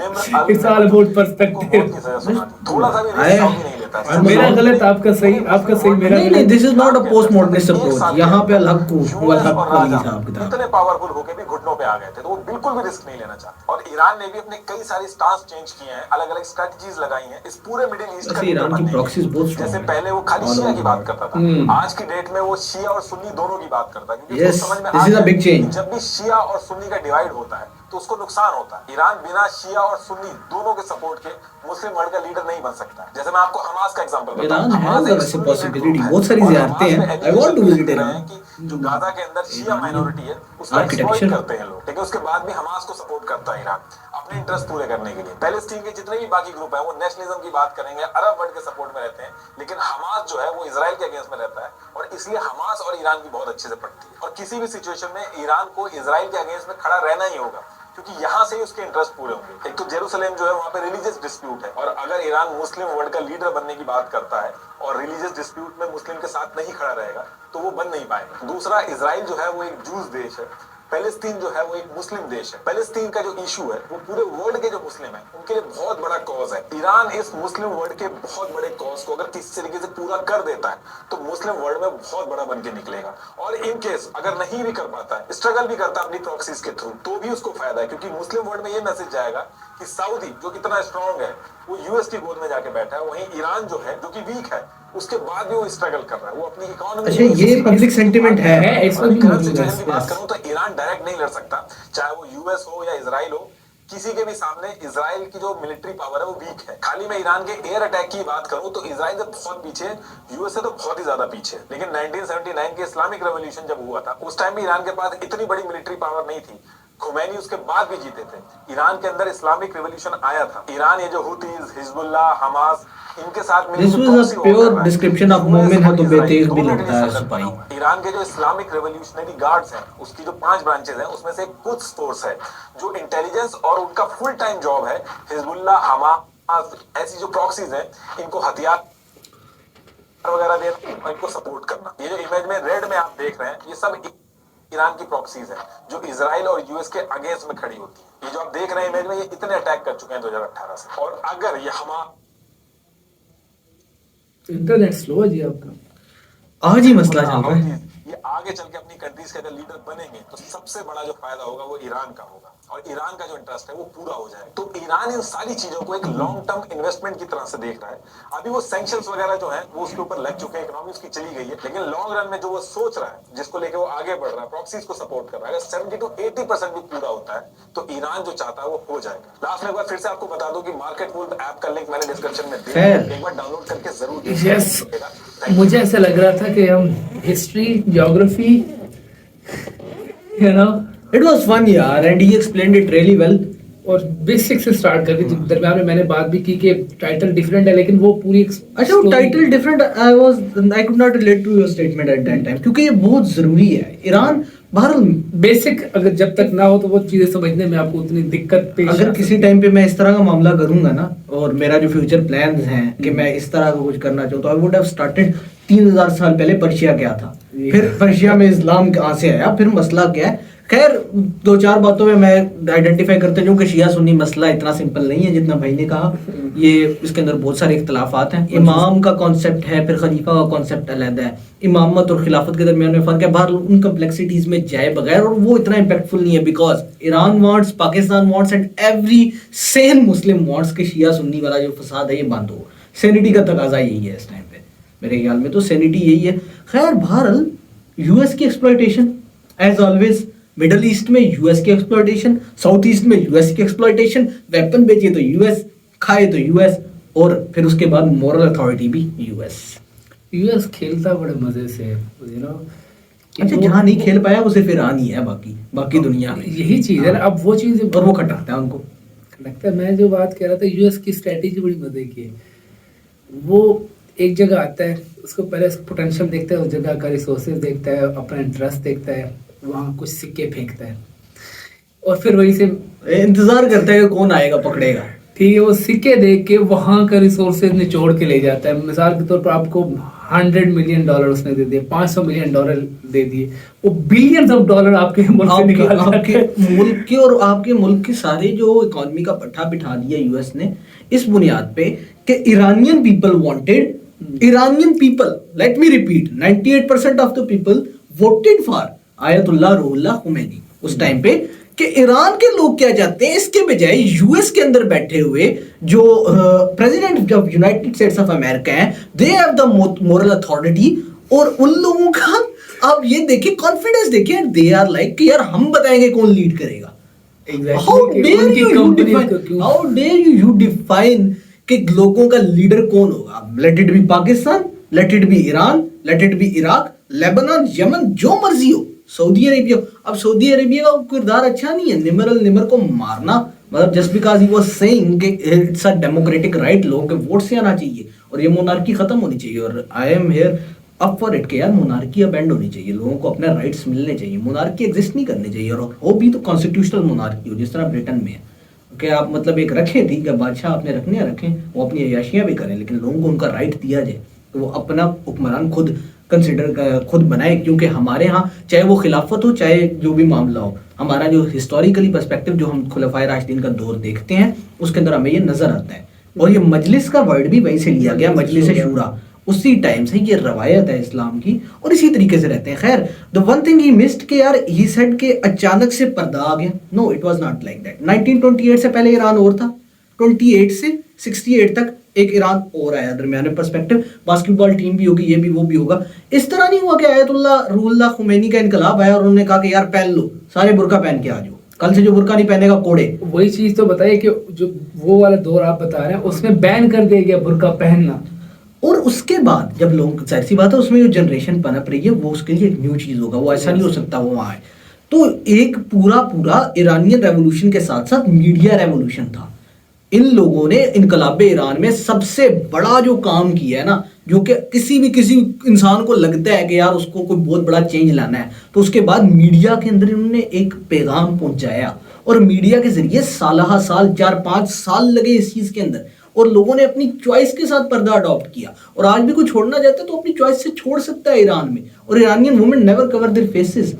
D: निम्र अल
A: It's all about perspective.
D: निम्र को मौत की सजा सुना दी। थोड़ा सा भी रिस्क सऊदी नहीं लेता। देता है।
A: मेरा गलत, आपका सही, मेरा
B: नहीं नहीं, this is not a post modernist approach. यहाँ पे अलग को
D: यूएस और
B: वाली
D: राजा
B: हिसाब किताब।
D: इतने पावरफुल होके भी घुटनों पे आ गए थे, तो वो बिल्कुल भी रिस्क नहीं लेना चाहते। और ईरान ने भी अपने कई सारी स्टांस चेंज किए हैं, अलग अलग स्ट्रेटजीज लगाई हैं इस पूरे मिडिल ईस्ट का।
B: ईरान की प्रॉक्सीज बहुत स्ट्रांग
D: जैसे
B: है।
D: पहले वो खाली शिया की बात करता था, आज की डेट में वो शिया और सुन्नी दोनों की बात करता है, क्योंकि
B: Yes,
D: उसको समझ में
B: this
D: आ
B: is a
D: गया
B: big change.
D: कि जब भी शिया और सुन्नी का डिवाइड होता है तो उसको नुकसान होता है। ईरान बिना शिया और सुन्नी दोनों के सपोर्ट के मुस्लिम वर्ल्ड का लीडर नहीं बन सकता है। जैसे मैं आपको हमास का एग्जांपल बताऊं,
B: ईरान
D: हमास
B: है
D: एक
B: वैसे
D: सुन्नी
B: possibility,
D: group है,
B: बहुत सारी
D: और
B: ज़ियारतें
D: हमास
B: हैं।
D: में
B: I want to
D: allegation
B: visit
D: लग रहे
B: ईरान।
D: हैं कि जो गाजा के अंदर शिया माइनॉरिटी है उसका
B: Architecture।
D: एक्सप्लॉइट करते हैं लोग, लेकिन उसके बाद भी हमास को सपोर्ट करता है ईरान अपने इंटरेस्ट पूरे करने के लिए। पैलेस्टीन के जितने भी बाकी ग्रुप है वो नेशनलिज्म की बात करेंगे, अरब वर्ल्ड के सपोर्ट में रहते हैं, लेकिन हमास जो है वो इजराइल के अगेंस्ट में रहता है, और इसलिए हमास और ईरान की बहुत अच्छे से पड़ती है। और किसी भी सिचुएशन में ईरान को इजराइल के अगेंस्ट में खड़ा रहना ही होगा, क्योंकि यहाँ से ही उसके इंटरेस्ट पूरे होंगे। एक तो जेरूसलेम जो है वहाँ पे रिलीजियस डिस्प्यूट है, और अगर ईरान मुस्लिम वर्ल्ड का लीडर बनने की बात करता है और रिलीजियस डिस्प्यूट में मुस्लिम के साथ नहीं खड़ा रहेगा तो वो बन नहीं पाएगा। दूसरा, इजराइल जो है वो एक जूस देश है, पैलेस्तीन जो है वो एक मुस्लिम देश है। पैलेस्तीन का जो इशू है वो पूरे वर्ल्ड के जो मुस्लिम है उनके लिए बहुत बड़ा कॉज है। ईरान इस मुस्लिम वर्ल्ड के बहुत बड़े कॉज को अगर किसी तरीके से पूरा कर देता है तो मुस्लिम वर्ल्ड में बहुत बड़ा बन के निकलेगा। और इन केस अगर नहीं भी कर पाता है, स्ट्रगल भी करता है अपनी प्रॉक्सीज के थ्रू, तो भी उसको फायदा है, क्योंकि मुस्लिम वर्ल्ड में ये मैसेज जाएगा कि सऊदी जो कितना स्ट्रांग है वो यूएस की गोद में जाके बैठा है, वहीं ईरान जो है जो कि वीक है उसके बाद भी वो स्ट्रगल कर रहा है, वो अपनी इकोनॉमी।
B: अच्छा, ये पब्लिक सेंटिमेंट है
A: इसमें भी मौजूद है।
D: की बात करूं तो ईरान डायरेक्ट नहीं लड़ सकता, चाहे वो यूएस हो या इजराइल हो, किसी के भी सामने इजराइल की जो मिलिट्री पावर है वो वीक है। खाली मैं ईरान के एयर अटैक की बात करूं तो इजराइल से बहुत पीछे है, यूएस से तो बहुत ही ज्यादा पीछे है। लेकिन 1979 के इस्लामिक रेवोल्यूशन जब हुआ था उस टाइम भी ईरान के पास इतनी बड़ी मिलिट्री पावर नहीं थी, खुमैनी उसके बाद भी जीते थे। ईरान के अंदर इस्लामिक रेवोल्यूशन आया था, ईरान ये जो हुतीज, हिजबुल्लाह, हमास, इनके साथ
B: This was a pure description of मोमिन है तो बेतेग भी लड़ता है सिपाही।
D: ईरान के जो इस्लामिक रेवोल्यूशनरी गार्ड्स हैं उसकी जो 5 ब्रांचेस हैं उसमें से कुछ फोर्स है जो इंटेलिजेंस और उनका फुल टाइम जॉब है हिजबुल्लाह, हमास, ऐसी जो प्रॉक्सीज हैं इनको हथियार वगैरह देना और इनको सपोर्ट करना। ये जो इमेज में रेड में आप देख रहे हैं ये सब ईरान की प्रॉक्सीज है जो इजराइल और यूएस के अगेंस्ट में खड़ी होती है। ये जो आप देख रहे हैं इमेज में, ये इतने अटैक कर चुके हैं 2018 से। और अगर ये
A: इंटरनेट स्लो है जी आपका,
B: आज ही मसला चल रहा है।
D: ये आगे चल के अपनी कंट्रीज के अगर लीडर बनेंगे तो सबसे बड़ा जो फायदा होगा वो ईरान का होगा, और ईरान का जो इंटरेस्ट है वो पूरा हो जाए। तो ईरान इन सारी चीजों को एक लॉन्ग टर्म इन्वेस्टमेंट की तरह से देख रहा है। अभी वो सैंक्शंस वगैरह जो है वो उसके ऊपर लग चुके हैं, इकोनॉमी उसकी चली गई है, लेकिन लॉन्ग रन में जो वो सोच रहा है, जिसको लेके वो आगे बढ़ रहा है, प्रॉक्सीज को सपोर्ट कर रहा है, अगर 70 to 80% भी पूरा होता है तो ईरान जो चाहता है वो हो जाएगा। लास्ट में एक बार फिर से आपको बता दूं कि मार्केट वुल्फ ऐप का लिंक मैंने डिस्क्रिप्शन में दिया है, एक बार डाउनलोड करके जरूर देखिए।
A: यस, मुझे ऐसा लग रहा था कि हम history, geography, you know,
B: It was fun यार, and he explained it really well.
A: और बेसिक से स्टार्ट कर दी। दरम्यान में मैंने बात भी की कि टाइटल डिफरेंट है, लेकिन वो पूरी
B: अच्छा, वो title different, I could not relate to your statement at that time, क्योंकि ये बहुत जरूरी है। ईरान बहरहाल
A: बेसिक अगर जब तक ना हो तो वो चीजें समझने में आपको उतनी दिक्कत पेश
B: अगर किसी टाइम पे मैं इस तरह का मामला करूंगा ना, और मेरा जो फ्यूचर प्लान्स हैं कि मैं इस तरह का कुछ करना चाहूँ, तो आई वुड हैव स्टार्टेड 3000 साल पहले पर्शिया क्या था, फिर पर्शिया में इस्लाम कहाँ से आया, फिर मसला क्या है। खैर 2-4 बातों में मैं आइडेंटिफाई करते जाऊँ कि शिया सुन्नी मसला इतना सिंपल नहीं है जितना भाई ने कहा। ये इसके अंदर बहुत सारे इख्तलाफात हैं। इमाम का कॉन्सेप्ट है, फिर खलीफा का कॉन्सेप्ट अलग है, इमामत और खिलाफत के दरमियान में फ़र्क है। बाहर उन कम्प्लेक्सिटीज़ में जाए बगैर, और वो इतना इम्पैक्टफुल नहीं है, because Iran wants, Pakistan wants, and every Sen Muslim wants कि शिया सुन्नी वाला जो फसाद है ये बंद हो। सैनिटी का तकाजा यही है इस टाइम पे, मेरे ख्याल में तो सैनिटी यही है। खैर बहरहाल यूएस की exploitation as always, middle east में यूएस की एक्सप्लॉयटेशन, साउथ ईस्ट में यूएस की एक्सप्लॉयटेशन, वेपन बेचे तो यूएस, खाए तो यूएस, और फिर उसके बाद मोरल अथॉरिटी भी यूएस
A: खेलता बड़े मजे से, यू नो।
B: अच्छा, जहाँ नहीं खेल पाया वो सिर्फ ईरान ही है, बाकी दुनिया में
A: यही चीज है ना। अब वो चीज
B: और वो खटाता है उनको।
A: लगता है मैं जो बात कह रहा था, यूएस की स्ट्रेटेजी बड़ी मजे की है। वो एक जगह आता है, उसको पहले पोटेंशियल देखता है, उस जगह का रिसोर्सेज देखता है, अपना इंटरेस्ट देखता है, वहाँ कुछ सिक्के फेंकता है और फिर वहीं से
B: इंतजार करता है कि कौन आएगा पकड़ेगा।
A: ठीक है, वो सिक्के देख के वहां का रिसोर्सेज निचोड़ के ले जाता है। मिसाल के तौर पर आपको $100 मिलियन उसने दे दिए, $500 मिलियन दे दिए, वो बिलियंस ऑफ डॉलर आपके मुल्क से निकाल
B: आपके मुल्क के और आपके मुल्क के सारे जो इकोनॉमी का पट्टा बिठा दिया यूएस ने इस बुनियाद पे कि Iranian people wanted, Iranian people, let me repeat, 98% of the people voted for Ayatollah Ruhollah Khomeini उस टाइम पे, कि ईरान के लोग क्या चाहते हैं, इसके बजाय यूएस के अंदर बैठे हुए जो president of United States of America हैं, they have the moral authority, और उन लोगों का आप ये देखिए कॉन्फिडेंस देखिए, दे आर लाइक कि यार हम बताएंगे कौन लीड करेगा। हाउ डेयर यू डिफाइन कि लोगों का लीडर कौन होगा? Let it be Pakistan, let it be Iran, let it be Iraq, Lebanon, Yemen, जो मर्जी हो, सऊदी अरेबिया। अब सऊदी अरेबिया का किरदार अच्छा नहीं है, निमर को मारना, मतलब just because he was saying कि इट्स अ डेमोक्रेटिक राइट, लोगों के वोट से आना चाहिए और ये मोनार्की खत्म होनी चाहिए, और I am here up for it कि यार मोनार्की अब एंड होनी चाहिए, लोगों को अपने राइट्स मिलने चाहिए, मोनार्की एग्जिस्ट नहीं करनी चाहिए, और हो भी तो कॉन्स्टिट्यूशनल मोनार्की हो जिस तरह ब्रिटेन में है कि आप मतलब एक रखें, ठीक है, बादशाह अपने रखने रखें, वो अपनी अयाशियाँ भी करें, लेकिन लोगों को उनका राइट दिया जाए, तो वो अपना हुक्मरान खुद खुद बनाए, क्योंकि हमारे यहाँ चाहे वो खिलाफत हो चाहे जो भी मामला हो, हमारा जो हिस्टोरिकली पर्सपेक्टिव जो हम खुलफाए राशिदीन का दौर देखते हैं उसके अंदर हमें ये नजर आता है, और ये मजलिस का वर्ड भी वहीं से लिया गया, मजलिस शूरा, उसी टाइम से ये रवायत है इस्लाम की, और इसी तरीके से रहते हैं। खैर, the one thing he missed कि यार ही सेड के अचानक से पर्दा आ गया, no it was not like that. 1928 से पहले ईरान और था, 28 से 68 तक एक ईरान और आया दरमियान में पर्सपेक्टिव, बास्केटबॉल टीम भी होगी, ये भी वो भी होगा। इस तरह नहीं हुआ कि आयतुल्लाह रूहुल्लाह खुमैनी का इनकलाब आया और उन्होंने कहा कि यार पहन लो, सारे बुर्का पहन के आ जाओ, कल से जो बुर्का नहीं पहनेगा कोड़े।
A: वही चीज तो बताइए कि जो वो वाला दौर आप बता रहे हैं उसमें बैन कर दिया गया बुर्का पहनना,
B: और उसके बाद जब लोग, जाहिर सी बात है उसमें जो जनरेशन पनप रही है वो उसके लिए एक न्यू चीज होगा, वो ऐसा नहीं हो सकता वो वहाँ है। तो एक पूरा ईरानियन रेवोल्यूशन के साथ साथ मीडिया रेवोल्यूशन था। इन लोगों ने इनकलाब ईरान में सबसे बड़ा जो काम किया है ना, जो कि किसी इंसान को लगता है कि यार उसको कोई बहुत बड़ा चेंज लाना है, तो उसके बाद मीडिया के अंदर इन्होंने एक पैगाम पहुंचाया, और मीडिया के जरिए साल 4-5 साल लगे इस चीज के अंदर, और लोगों ने अपनी चॉइस के साथ पर्दा अडॉप्ट किया, और आज भी कोई छोड़ना चाहता है तो अपनी चॉइस से छोड़ सकता है ईरान में, और Iranian women never cover their faces,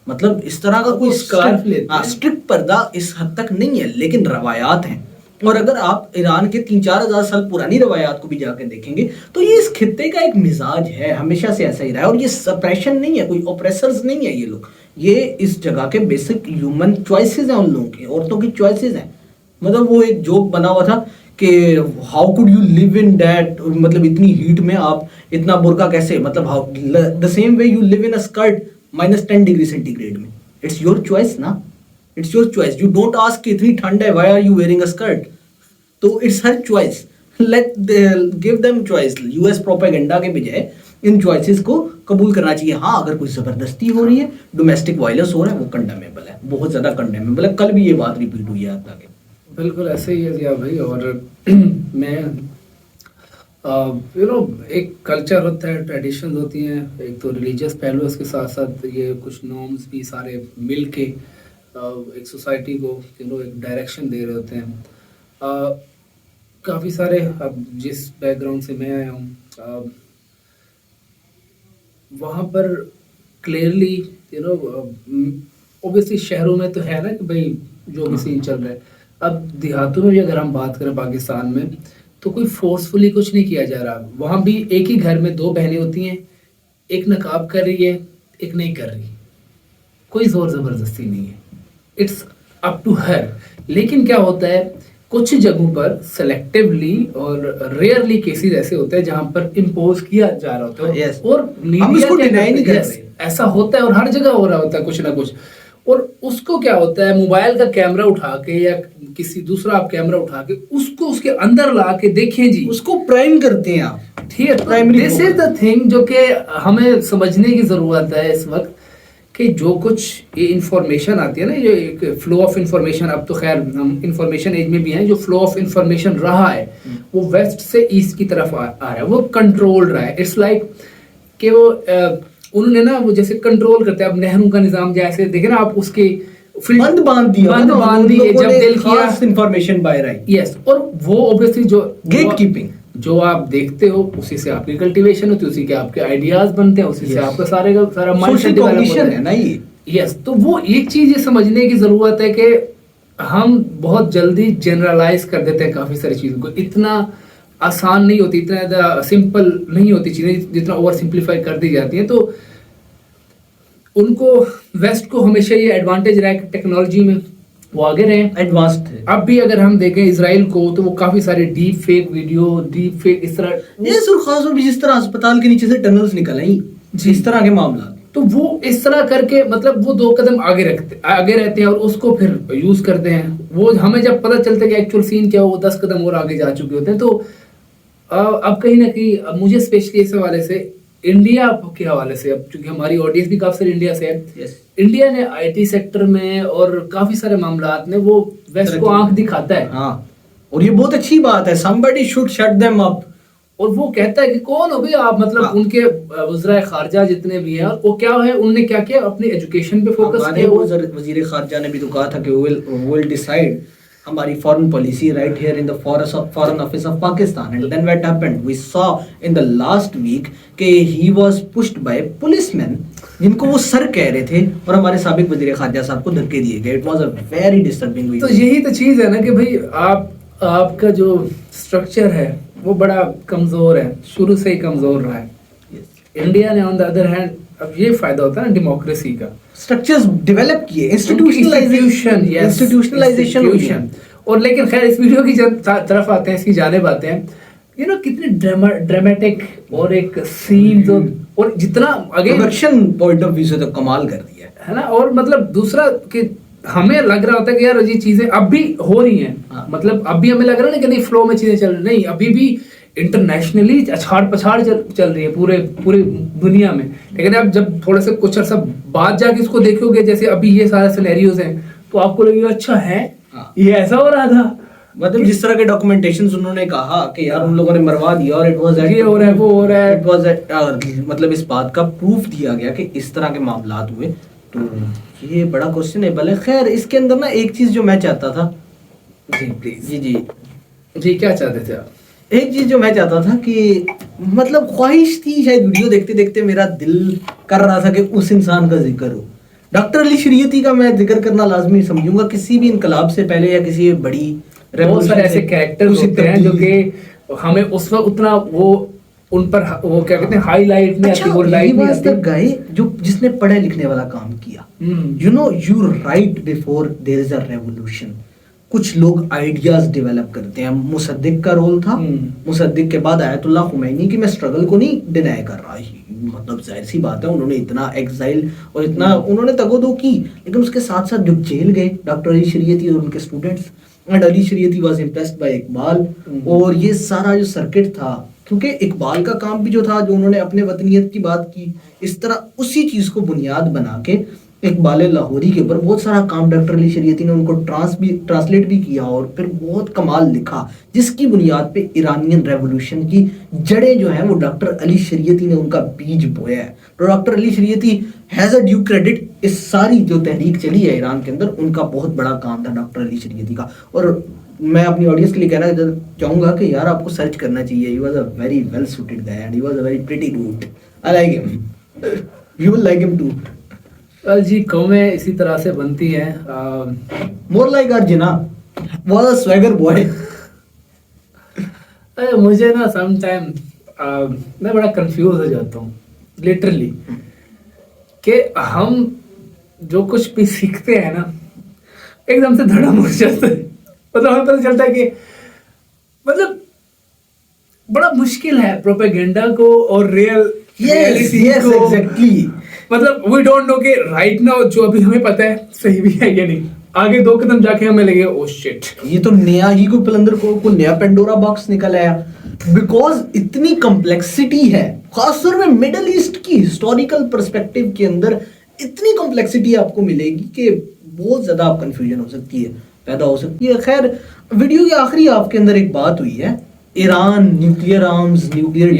B: मतलब इस तरह का कोई स्ट्रिक्ट पर्दा इस हद तक नहीं है, लेकिन रवायात हैं। और अगर आप ईरान के 3-4 हज़ार साल पुरानी रवायात को भी जाकर देखेंगे तो ये इस खित्ते का एक मिजाज है, हमेशा से ऐसा ही रहा है, और ये सप्रेशन नहीं है, कोई ऑप्रेसर्स नहीं है ये लोग, ये इस जगह के बेसिक ह्यूमन चॉइसेस हैं, उन लोगों की औरतों की चॉइसेस हैं। मतलब वो एक जोक बना हुआ था कि how could you live in that, मतलब इतनी हीट में आप इतना बुर्का कैसे, मतलब how the same way you live in a skirt -10 degree centigrade में, इट्स योर चॉइस ना, it's your choice, you don't ask इतनी ठंड है why are you wearing a skirt, तो it's her choice, let give them choice. US propaganda के बजाय इन चॉइसेस को कबूल करना चाहिए। हाँ, अगर कोई जबरदस्ती हो रही है, डोमेस्टिक वायलेंस हो रहा है, वो कंडेमेबल है, बहुत ज्यादा कंडेमेबल है, कल भी ये बात रिपीट हुई है आगे।
A: बिल्कुल ऐसे ही है जिया भाई। और मैं एक कल्चर होता है, ट्रेडिशंस होती हैं, एक तो रिलीजियस पहलू, उसके साथ साथ ये कुछ नॉर्म्स भी सारे मिल के एक सोसाइटी को एक डायरेक्शन दे रहे होते हैं। काफ़ी सारे, अब जिस बैकग्राउंड से मैं आया हूँ वहाँ पर क्लियरली ऑब्वियसली शहरों में तो है ना कि भाई जो भी सीन चल रहा है, अब देहातों में भी अगर हम बात करें पाकिस्तान में तो कोई फोर्सफुली कुछ नहीं किया जा रहा। वहाँ भी एक ही घर में 2 बहनें होती हैं, एक नकाब कर रही है, एक नहीं कर रही, कोई जोर ज़बरदस्ती नहीं है, इट्स अप टू हर। लेकिन क्या होता है, कुछ जगहों पर सेलेक्टिवली और रेयरली केसेस ऐसे होते हैं जहां पर इम्पोज किया जा रहा होता है।
B: yes.
A: और
B: हम इसको डिनाई नहीं कर रहे,
A: ऐसा होता है और हर जगह हो रहा होता है कुछ ना कुछ। और उसको क्या होता है, मोबाइल का कैमरा उठा के या किसी दूसरा आप कैमरा उठा के उसको उसके अंदर ला के देखें जी,
B: उसको प्राइम करते हैं आप,
A: ठीक है। दिस इज द थिंग जो कि हमें समझने की जरूरत है इस वक्त, कि जो कुछ ये इंफॉर्मेशन आती है ना, ये एक फ्लो ऑफ इंफॉर्मेशन, अब तो खैर हम इंफॉर्मेशन एज में भी हैं, जो फ्लो ऑफ इंफॉर्मेशन रहा है वो वेस्ट से ईस्ट की तरफ आ रहा है, वो कंट्रोल रहा है। इट्स लाइक कि वो उन्होंने ना वो जैसे कंट्रोल करते हैं। अब नेहरू का निज़ाम जैसे देखे ना आप, उसके
B: बंद बांध दिया,
A: बंद बांध दिए, जब दिल किया
B: इंफॉर्मेशन बाहर आई।
A: यस, और वो ऑब्वियसली जो
B: गेट कीपिंग,
A: जो आप देखते हो उसी से आपकी कल्टीवेशन होती है, उसी के आपके आइडियाज बनते हैं, उसी से
B: Yes.
A: आपका सारे का सारा माइंड
B: सोशल कॉग्निशन है ना ये।
A: यस, तो वो एक चीज ये समझने की जरूरत है कि हम बहुत जल्दी जनरलाइज कर देते हैं काफी सारी चीजों को। इतना आसान नहीं होती, इतना सिंपल नहीं होती चीजें, जितना ओवर सिंप्लीफाई कर दी जाती हैं। तो उनको वेस्ट को हमेशा ये एडवांटेज रहा है कि टेक्नोलॉजी में वो आगे रहे,
B: एडवांस्ड है।
A: अब भी अगर हम देखें इसराइल को, तो वो काफी सारे deep fake video, deep fake इस तरह,
B: ये खास तौर पे जिस तरह अस्पताल के नीचे से टनल्स निकल आई, इस तरह के मामला,
A: तो वो इस तरह करके मतलब वो 2 कदम आगे रहते हैं और उसको फिर यूज करते हैं। वो हमें जब पता चलता है कि एक्चुअल सीन क्या हो, वो 10 कदम और आगे जा चुके होते हैं। तो अब कहीं ना कहीं मुझे स्पेशली इस हवाले से, इंडिया के हवाले से, अब चूंकि हमारी ऑडियंस भी काफी सारी इंडिया से है, इंडिया ने आईटी सेक्टर में और काफी सारे मामलात में वो वेस्ट को आंख दिखाता है।
B: हाँ, और ये बहुत अच्छी बात है, somebody should shut them up।
A: और वो कहता है कि कौन हो भाई आप, मतलब
B: हाँ।
A: उनके वज़राए खारजा जितने भी हैं, वो क्या है, उन्होंने क्या किया, अपनी एजुकेशन पे फोकस किया।
B: वजीर खारजा ने भी तो कहा था कि we'll decide हमारी foreign policy right here in the foreign office of Pakistan, and then what happened, we saw in the last week कि he was pushed by policeman जिनको वो सर कह रहे थे, और हमारे साबिक वजीर खारजा साहब को धक्के दिए गए। It was a very disturbing.
A: तो यही तो चीज है ना कि भाई आपका जो स्ट्रक्चर है वो बड़ा कमजोर है, शुरू से ही कमजोर रहा है। इंडिया ने ऑन द अदर हैंड, अब ये फायदा होता है ना डेमोक्रेसी का,
B: स्ट्रक्चर्स डेवलप किए, इंस्टीट्यूशनलाइजेशन।
A: और लेकिन खैर इस वीडियो की तरफ आते हैं, इसकी जानिब आते हैं, यू नो कितनी ड्रामेटिक और एक सीन्स और जितना again
B: production point of view से तो कमाल कर दिया
A: है ना। और मतलब दूसरा कि हमें लग रहा होता है कि यार ये चीजें अब भी हो रही हैं,
B: हाँ।
A: मतलब अब भी हमें लग रहा है ना कि नहीं फ्लो में चीजें चल रही, नहीं अभी भी इंटरनेशनली अछाड़ पछाड़ चल रही है पूरे दुनिया में। लेकिन आप जब थोड़ा सा कुछ अर्सा बाद जाके इसको देखोगे, जैसे अभी ये सारे सिनेरियोज हैं, तो आपको लगेगा अच्छा है
B: हाँ।
A: ये ऐसा हो रहा था।
B: मतलब जिस तरह के डॉक्यूमेंटेशंस उन्होंने कहा कि यार उन लोगों ने मरवा दिया और इट वाज
A: ये हो रहा है वो हो रहा है,
B: इट वाज मतलब इस बात का प्रूफ दिया गया कि इस तरह के मामलात हुए। तो ये बड़ा क्वेश्चन है। भले खैर इसके अंदर ना एक चीज जो मैं चाहता था,
A: जी प्लीज
B: जी
A: क्या चाहते थे आप?
B: एक चीज जो मैं चाहता था कि मतलब ख्वाहिश थी, शायद वीडियो देखते देखते मेरा दिल कर रहा था कि उस इंसान का जिक्र हो। डॉक्टर अली शरीयती का मैं जिक्र करना लाजमी समझूंगा। किसी भी इनकलाब से पहले या किसी बड़ी
A: बहुत सारे ऐसे कैरेक्टर्स होते हैं जो कि हमें उस वक्त उतना वो उन पर वो क्या कहते हैं हाईलाइट नहीं आती, वो लाइट नहीं आती।
B: गए जो जिसने पढ़े लिखने वाला काम किया, you know you right before there is a revolution. कुछ लोग आइडियाज डेवलप करते हैं। मुसद्दिक का रोल था। मुसद्दिक के बाद आयतुल्लाह खुमैनी की मैं स्ट्रगल को नहीं डिनाई कर रहा, मतलब जाहिर सी बात है उन्होंने इतना एग्जाइल और इतना उन्होंने तगोदो की, लेकिन उसके साथ साथ जब जेल गए डॉक्टर अली शरीयती और उनके students, and Ali Shariati was impressed by Iqbal, और ये सारा जो सर्किट था, क्योंकि इकबाल का काम भी जो था, जो उन्होंने अपने वतनियत की बात की, इस तरह उसी चीज को बुनियाद बना के इकबाल लाहौरी के ऊपर बहुत सारा काम डॉक्टर अली शरीयती ने उनको ट्रांसलेट भी किया और फिर बहुत कमाल लिखा, जिसकी बुनियाद पे ईरानियन रेवोल्यूशन की जड़ें जो हैं वो डॉक्टर अली शरीयती ने उनका बीज बोया है। तो doctor Ali Shariati has a due credit, इस सारी जो तहरीक चली है ईरान के अंदर, उनका बहुत बड़ा काम था डॉक्टर अली शरीयती का। और मैं अपनी ऑडियंस के लिए कहना चाहूंगा कि यार आपको सर्च करना चाहिए। He was a very well suited guy and he was a very pretty dude. I like him, you will like him too.
A: Well जी, कौमें इसी तरह से बनती हैं।
B: More like Arjuna was a swagger boy.
A: मुझे ना सम टाइम मैं बड़ा कंफ्यूज हो जाता हूँ लिटरली, कि हम जो कुछ भी सीखते हैं ना एकदम से धड़म हो जाता है। मतलब हमें पता चलता है कि मतलब बड़ा मुश्किल है प्रोपेगेंडा को और रियलिटी को।
B: एग्जैक्टली।
A: मतलब वी डोंट नो कि राइट नाउ जो अभी हमें पता है सही भी है या नहीं, आगे 2 कदम जाके हमें लगे ओ शिट,
B: ये तो नया ही कोई पलंदर को नया पेंडोरा बॉक्स निकल आया। बिकॉज इतनी कॉम्प्लेक्सिटी है, खासतौर में मिडिल ईस्ट की हिस्टोरिकल पर्सपेक्टिव के अंदर इतनी कॉम्प्लेक्सिटी आपको मिलेगी कि बहुत ज्यादा आप कंफ्यूजन हो सकती है, पैदा हो सकती है। खैर वीडियो के आखिरी आपके अंदर एक बात हुई है, ईरान न्यूक्लियर आर्म्स, न्यूक्लियर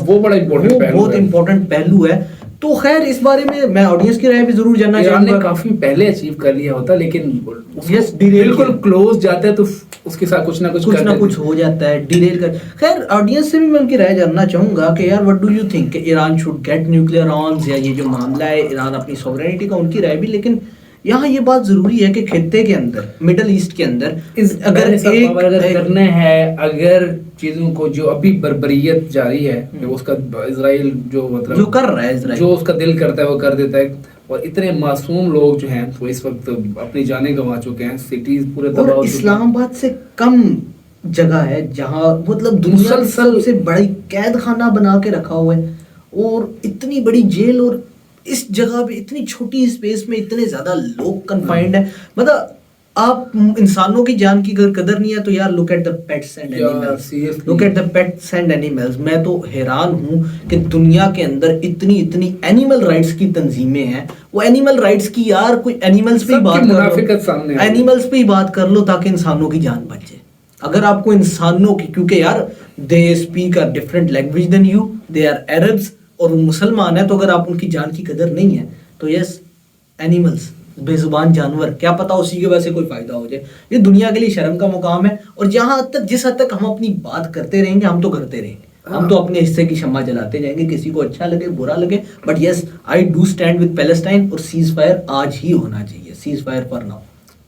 A: वो बड़ा इंपॉर्टेंट
B: बहुत इंपॉर्टेंट पहलू है। तो खैर इस बारे में मैं ऑडियंस की राय भी जरूर जानना
A: ईरान ने
B: चाहूंगा।
A: काफी पहले अचीव कर लिया होता, लेकिन
B: Yes, derail
A: बिल्कुल
B: किया।
A: क्लोज जाता है तो उसके साथ कुछ ना कुछ
B: कुछ
A: कर
B: ना
A: देते
B: कुछ हो जाता है, डिरेल कर। खैर ऑडियंस से भी मैं उनकी राय जानना चाहूंगा कि यार व्हाट डू यू थिंक कि Iran should get nuclear arms, या ये जो मामला है ईरान अपनी सॉवरेनिटी का, उनकी राय भी। लेकिन यहाँ ये बात जरूरी है कि खित्ते के अंदर, मिडल ईस्ट के अंदर
A: अगर करने हैं, अगर चीजों को जो अभी बर्बरियत जारी है, जो उसका इजराइल जो मतलब
B: जो कर रहा है इजराइल,
A: जो उसका दिल करता है वो कर देता है, और इतने मासूम लोग जो हैं वो इस वक्त अपनी जानें गंवा चुके हैं, सिटीज पूरे तबाह हो
B: और
A: चुके हैं।
B: इस्लामाबाद से कम जगह है जहाँ मतलब दुनिया में
A: मुसलसल
B: सबसे बड़ी कैद खाना बना के रखा हुआ है, और इतनी बड़ी जेल, और इस जगह पे इतनी छोटी स्पेस में इतने ज्यादा लोग कन्फाइंड है। मतलब आप इंसानों की जान की अगर कदर नहीं है तो यार look at the pets and animals,
A: seriously.
B: Look at the pets and animals. मैं तो हैरान हूँ कि दुनिया के अंदर इतनी इतनी एनिमल राइट्स की तंजीमें हैं। वो एनिमल राइट्स की यार कोई एनिमल्स पे ही
A: सबकी
B: बात कर
A: मुनाफिकत सामने
B: लो,
A: आ रही है।
B: एनिमल्स पे ही बात कर लो ताकि इंसानों की जान बचे। अगर आपको इंसानों की, क्योंकि यार they speak a different language than you, they are Arabs और वो मुसलमान है, तो अगर आप उनकी जान की कदर नहीं है तो यस एनिमल्स, बेजुबान जानवर, क्या पता उसी की वजह से कोई फायदा हो जाए। ये दुनिया के लिए शर्म का मुकाम है। और जहां तक जिस हद तक हम अपनी बात करते रहेंगे, हम तो करते रहेंगे, हम तो अपने हिस्से की शम्मा जलाते जाएंगे, किसी को अच्छा लगे बुरा लगे। But yes I do stand with Palestine, और सीज फायर आज ही होना चाहिए, cease fire for now.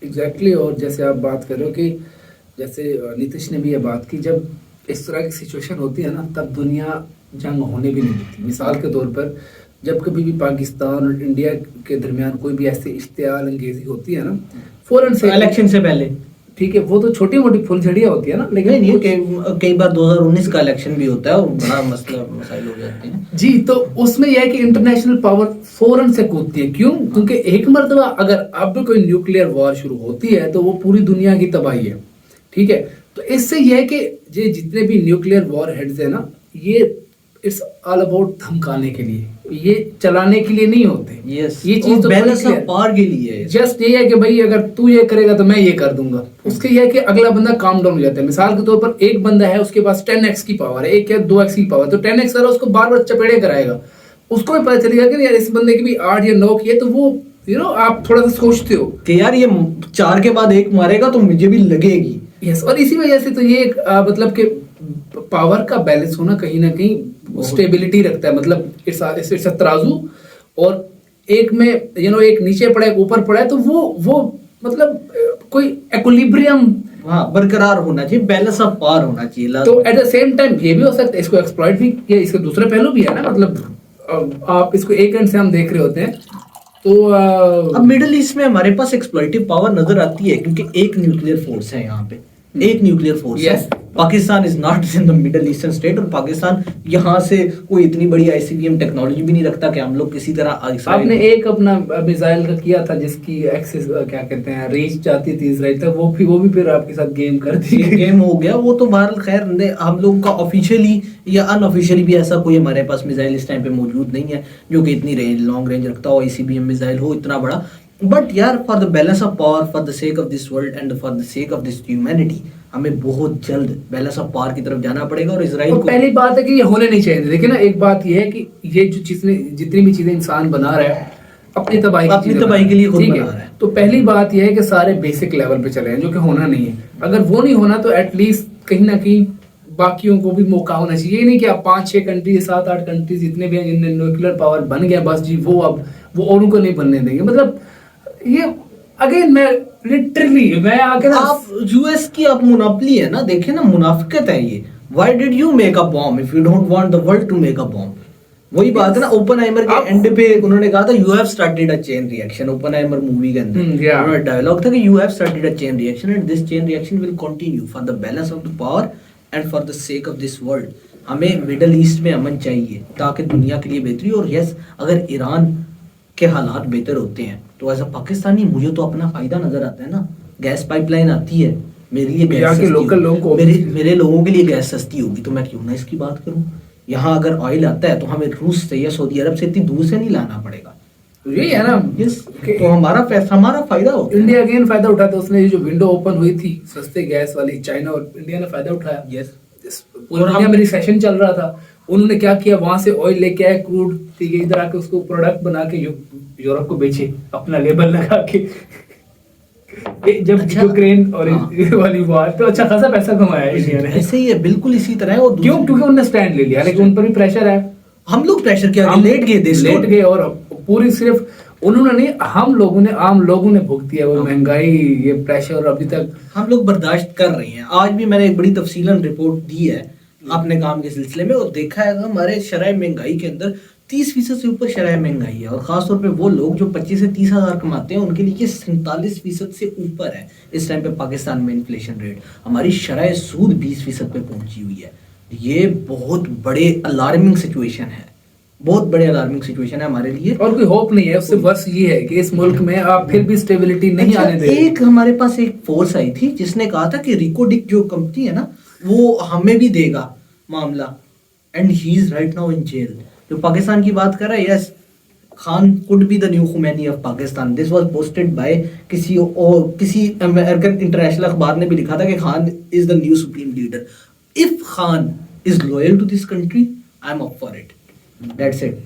A: Exactly. और जैसे आप बात कर रहे हो कि जैसे नीतीश ने भी ये बात की, जब इस तरह की सिचुएशन होती है ना, तब दुनिया जंग होने भी नहीं देती। मिसाल के तौर पर जब कभी भी पाकिस्तान और इंडिया के दरमियान कोई भी ऐसी इश्तियाल अंगेजी होती है ना, फौरन से
B: इलेक्शन से पहले,
A: ठीक है, वो तो छोटी मोटी फुलझड़ियाँ होती है ना, लेकिन
B: नहीं कई बार 2019 का इलेक्शन भी होता है और बड़ा मसाइल हो जाते हैं
A: जी। तो उसमें यह है कि इंटरनेशनल पावर फौरन से कूदती है। क्यों? क्योंकि एक मर्तबा अगर अब कोई न्यूक्लियर वॉर शुरू होती है तो वो पूरी दुनिया की तबाही है, ठीक है। तो इससे यह है कि ये जितने भी न्यूक्लियर वॉर हेड्स है ना, ये इट्स ऑल अबाउट धमकाने के लिए, ये चलाने के लिए नहीं होते।
B: यस,
A: ये चीज तो
B: बैलेंस ऑफ पावर के लिए है।
A: जस्ट ये है कि भाई अगर तू ये करेगा तो मैं ये कर दूंगा। उसके ये है कि अगला बंदा काम डाउन हो जाता है। मिसाल के तौर पर एक बंदा है, उसके पास 10x की पावर है, एक है 2x की पावर, तो 10x वाला उसको बार बार चपेड़े कराएगा। उसको भी पता चलेगा कि यार इस बंदे की भी 8 या 9 की है, तो वो आप थोड़ा सा सोचते हो
B: कि यार ये 4 के बाद 1 मारेगा तो मुझे भी लगेगी।
A: यस। और इसी वजह से तो ये एक मतलब कि पावर का बैलेंस होना कहीं ना कहीं स्टेबिलिटी रखता है। मतलब इट्स अ तराजू, और एक में एक नीचे पड़ा है, एक ऊपर पड़ा है, तो वो मतलब कोई इक्विलिब्रियम
B: बरकरार होना चाहिए, बैलेंस ऑफ पावर होना चाहिए।
A: तो एट द सेम टाइम ये भी हो सकता है इसको एक्सप्लॉइट भी किया। इसके दूसरे पहलू भी है ना, मतलब आप इसको एक एंड से हम देख रहे होते हैं। तो
B: अब मिडिल ईस्ट में हमारे पास एक्सप्लॉइटिव पावर नजर आती है, क्योंकि एक न्यूक्लियर फोर्स है यहाँ पे, एक न्यूक्लियर फोर्स है। Pakistan is not in the middle eastern state, और पाकिस्तान यहाँ से कोई इतनी बड़ी आईसीबीएम टेक्नोलॉजी भी नहीं रखता कि हम लोग किसी तरह।
A: आपने एक अपना मिसाइल का किया था जिसकी एक्सेस क्या कहते हैं रेंज जाती थी इजराइल तक, वो भी फिर आपके साथ गेम कर दी,
B: गेम हो गया वो तो। बहरहाल खैर हम लोग का ऑफिशियली या अनऑफिशियली भी ऐसा कोई हमारे पास मिसाइल इस टाइम पे मौजूद नहीं है जो कि इतनी लॉन्ग रेंज रखता हो, आईसीबीएम मिसाइल हो इतना बड़ा। बट यार for the balance of power, for the sake of this world and for the sake of this humanity, हमें बहुत जल्द बैलेंस ऑफ पावर की तरफ जाना पड़ेगा। और इजराइल को
A: पहली बात है कि ये होने नहीं चाहिए। देखिए ना, एक बात ये है कि ये जो जितनी भी चीजें इंसान बना रहा है अपनी तबाही
B: के लिए खुद बना रहा है।
A: तो पहली बात यह है कि सारे बेसिक लेवल पे चले हैं, जो कि होना नहीं है। अगर वो नहीं होना तो एटलीस्ट कहीं ना कहीं बाकियों को भी मौका होना चाहिए। ये नहीं कि आप 5-6 कंट्रीज 7-8 कंट्रीज जितने भी हैं जिनने न्यूक्लियर पावर बन गया, बस जी वो औरों को नहीं बनने देंगे। मतलब ये अगेन मैं आके
B: आप यूएस की आप मोनोपोली है ना, देखे ना, मुनाफिकत है ये। Why did you make a bomb if you don't want the world to make a bomb? वही बात है ना, ओपनहाइमर के एंड पे उन्होंने कहा था you have started a chain reaction. Oppenheimer movie के अंदर उन्होंने डायलॉग था कि you have started a chain reaction and this chain reaction will continue for the balance of the power and for the sake of this world. हमें मिडिल ईस्ट में अमन चाहिए ताकि दुनिया के लिए बेहतरी। और यस, अगर ईरान के हालात बेहतर होते हैं तो एज अ पाकिस्तानी मुझे तो अपना फायदा नजर आता है ना। गैस पाइपलाइन आती है, मेरे लिए गैस सस्ती
A: लोकल लोगों को,
B: मेरे लोगों के लिए गैस सस्ती होगी, तो मैं क्यों ना इसकी बात करूं। यहाँ अगर ऑयल आता है तो हमें रूस से या सऊदी अरब से इतनी दूर से नहीं लाना पड़ेगा।
A: यही है ना।
B: तो हमारा फायदा होता है।
A: इंडिया अगेन फायदा उठाता है। उसने जो विंडो ओपन हुई थी सस्ते गैस वाली, चाइना और इंडिया ने फायदा उठाया।
B: यस,
A: पूरी दुनिया में रिसेशन चल रहा था, उन्होंने क्या किया, वहां से ऑयल लेके आए, क्रूड, ठीक है, इधर आके उसको प्रोडक्ट बना के यूरोप को बेचे अपना लेबल लगा के। जब
B: अच्छा।
A: यूक्रेन और
B: हाँ।
A: वाली बात, तो अच्छा खासा पैसा कमाया इंडिया ने।
B: ऐसे ही है, बिल्कुल इसी तरह है। और
A: क्यों? क्योंकि उन्होंने स्टैंड ले लिया, लेकिन उन पर भी प्रेशर है।
B: हम लोग प्रेशर के आगे
A: हम
B: लेट गए, देश
A: लेट गए, और पूरी सिर्फ उन्होंने नहीं, हम लोगों ने, आम लोगों ने भुगती है वो
B: हाँ।
A: महंगाई, ये प्रेशर अभी तक
B: हम लोग बर्दाश्त कर रहे हैं। आज भी मैंने एक बड़ी तफसीलन रिपोर्ट दी है अपने काम के सिलसिले में, और देखा है हमारे शरह महंगाई के अंदर 30% से ऊपर शरह महंगाई है। और खासतौर पे वो लोग जो 25 से 30 हज़ार कमाते हैं, उनके लिए ये 47% से ऊपर है इस टाइम पे पाकिस्तान में इन्फ्लेशन रेट। हमारी शरह सूद 20% पे पहुंची हुई है। ये बहुत बड़े अलार्मिंग सिचुएशन है, बहुत बड़े अलार्मिंग सिचुएशन है हमारे लिए।
A: और कोई होप नहीं है। उससे वर्ष ये है कि इस मुल्क में आप फिर भी स्टेबिलिटी नहीं
B: अच्छा,
A: आने दे रहे।
B: एक हमारे पास एक फोर्स आई थी जिसने कहा था कि रिकोडिक जो कंपनी है ना, वो हमें भी देगा मामला, and he is right now in jail. जो पाकिस्तान की बात कर रहा है, yes, Khan could be the new Khomeini of Pakistan. This was posted by किसी अमेरिकन इंटरनेशनल अखबार ने भी लिखा था कि Khan is the new supreme leader. If Khan is loyal to this country, I am up for it, that's it.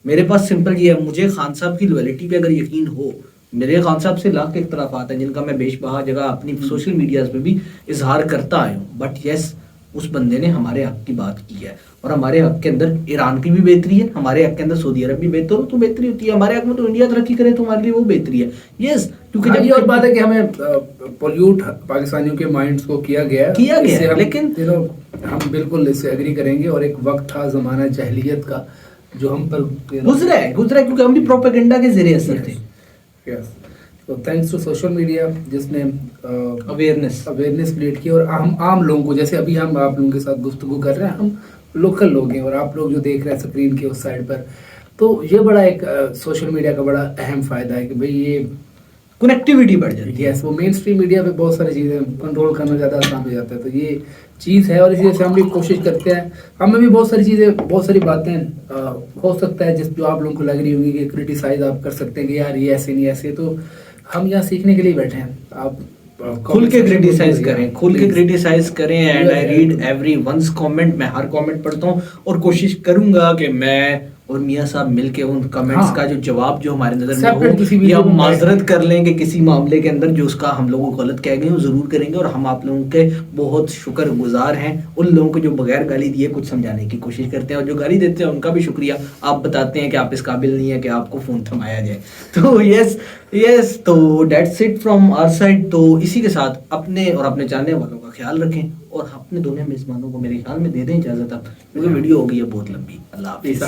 B: मेरे पास सिंपल ये है, मुझे खान साहब की लॉयल्टी पे अगर यकीन हो, मेरे खान साहब से लाख इख्तलाफात हैं जिनका मैं बेशबहा जगह अपनी सोशल मीडियाज पे भी इजहार करता आया हूँ, बट यस, उस बंदे ने हमारे हक की बात की है। और हमारे हक के अंदर ईरान की भी बेहतरी है, हमारे हक के अंदर सऊदी अरब भी बेहतर हो तो बेहतरी होती है, हमारे हक में तो इंडिया तरक्की करे तो हमारे लिए वो बेहतरी है। यस, क्योंकि
A: हाँ,
B: जब
A: ये और बात है कि हमें पोल्यूट पाकिस्तानियों के माइंड्स को किया गया
B: है,
A: इससे हम,
B: लेकिन
A: हम बिल्कुल इससे एग्री करेंगे। और एक वक्त था जमाना जहलियत का जो हम पर
B: गुजरा है क्योंकि हम भी प्रोपेगेंडा के जरिए असर थे।
A: यस, तो थैंक्स टू सोशल मीडिया जिसने
B: अवेयरनेस
A: क्रिएट की। और हम आम लोगों को, जैसे अभी हम आप लोगों के साथ गुफ्तगू कर रहे हैं, हम लोकल लोग हैं, और आप लोग जो देख रहे हैं स्क्रीन के उस साइड पर, तो ये बड़ा एक सोशल मीडिया का बड़ा अहम फायदा है कि भाई ये
B: कनेक्टिविटी बढ़ जाती है।
A: यस, वो मेन स्ट्रीम मीडिया पे बहुत सारी चीज़ें कंट्रोल करना ज़्यादा आसान हो जाता है, तो ये चीज़ है। और इसी वजह से हम भी कोशिश करते हैं, हमें भी बहुत सारी चीज़ें, बहुत सारी बातें हो सकता है जिस जो आप लोगों को लग रही होंगी कि क्रिटिसाइज आप कर सकते हैं कि यार ये ऐसे नहीं ऐसे, तो हम यहाँ सीखने के लिए बैठे हैं। आप
B: खुल के क्रिटिसाइज करें, खुल के क्रिटिसाइज करें, and I read every once comment. मैं हर कमेंट पढ़ता हूँ और कोशिश करूंगा कि मैं और मियां साहब मिलके उन कमेंट्स
A: हाँ।
B: का जो जवाब जो हमारे नजर में
A: Separate किसी
B: हो,
A: वीडियो
B: या हम
A: में
B: माजरत कर लेंगे किसी मामले के अंदर जो उसका हम लोगों को गलत कह गए वो जरूर करेंगे। और हम आप लोगों के बहुत शुक्रगुजार हैं, उन लोगों को जो बगैर गाली दिए कुछ समझाने की कोशिश करते हैं, और जो गाली देते हैं उनका भी शुक्रिया। आप बताते हैं कि आप इस काबिल नहीं है कि आपको फोन थमाया जाए। तो यस, तो that's it from our side. तो इसी के साथ अपने और अपने जानने वालों का ख्याल रखें, और अपने दोनों मेजबानों को मेरे ख्याल में दे दें इजाजत अब, क्योंकि वीडियो हो गई है बहुत लंबी। अल्लाह हाफिज़।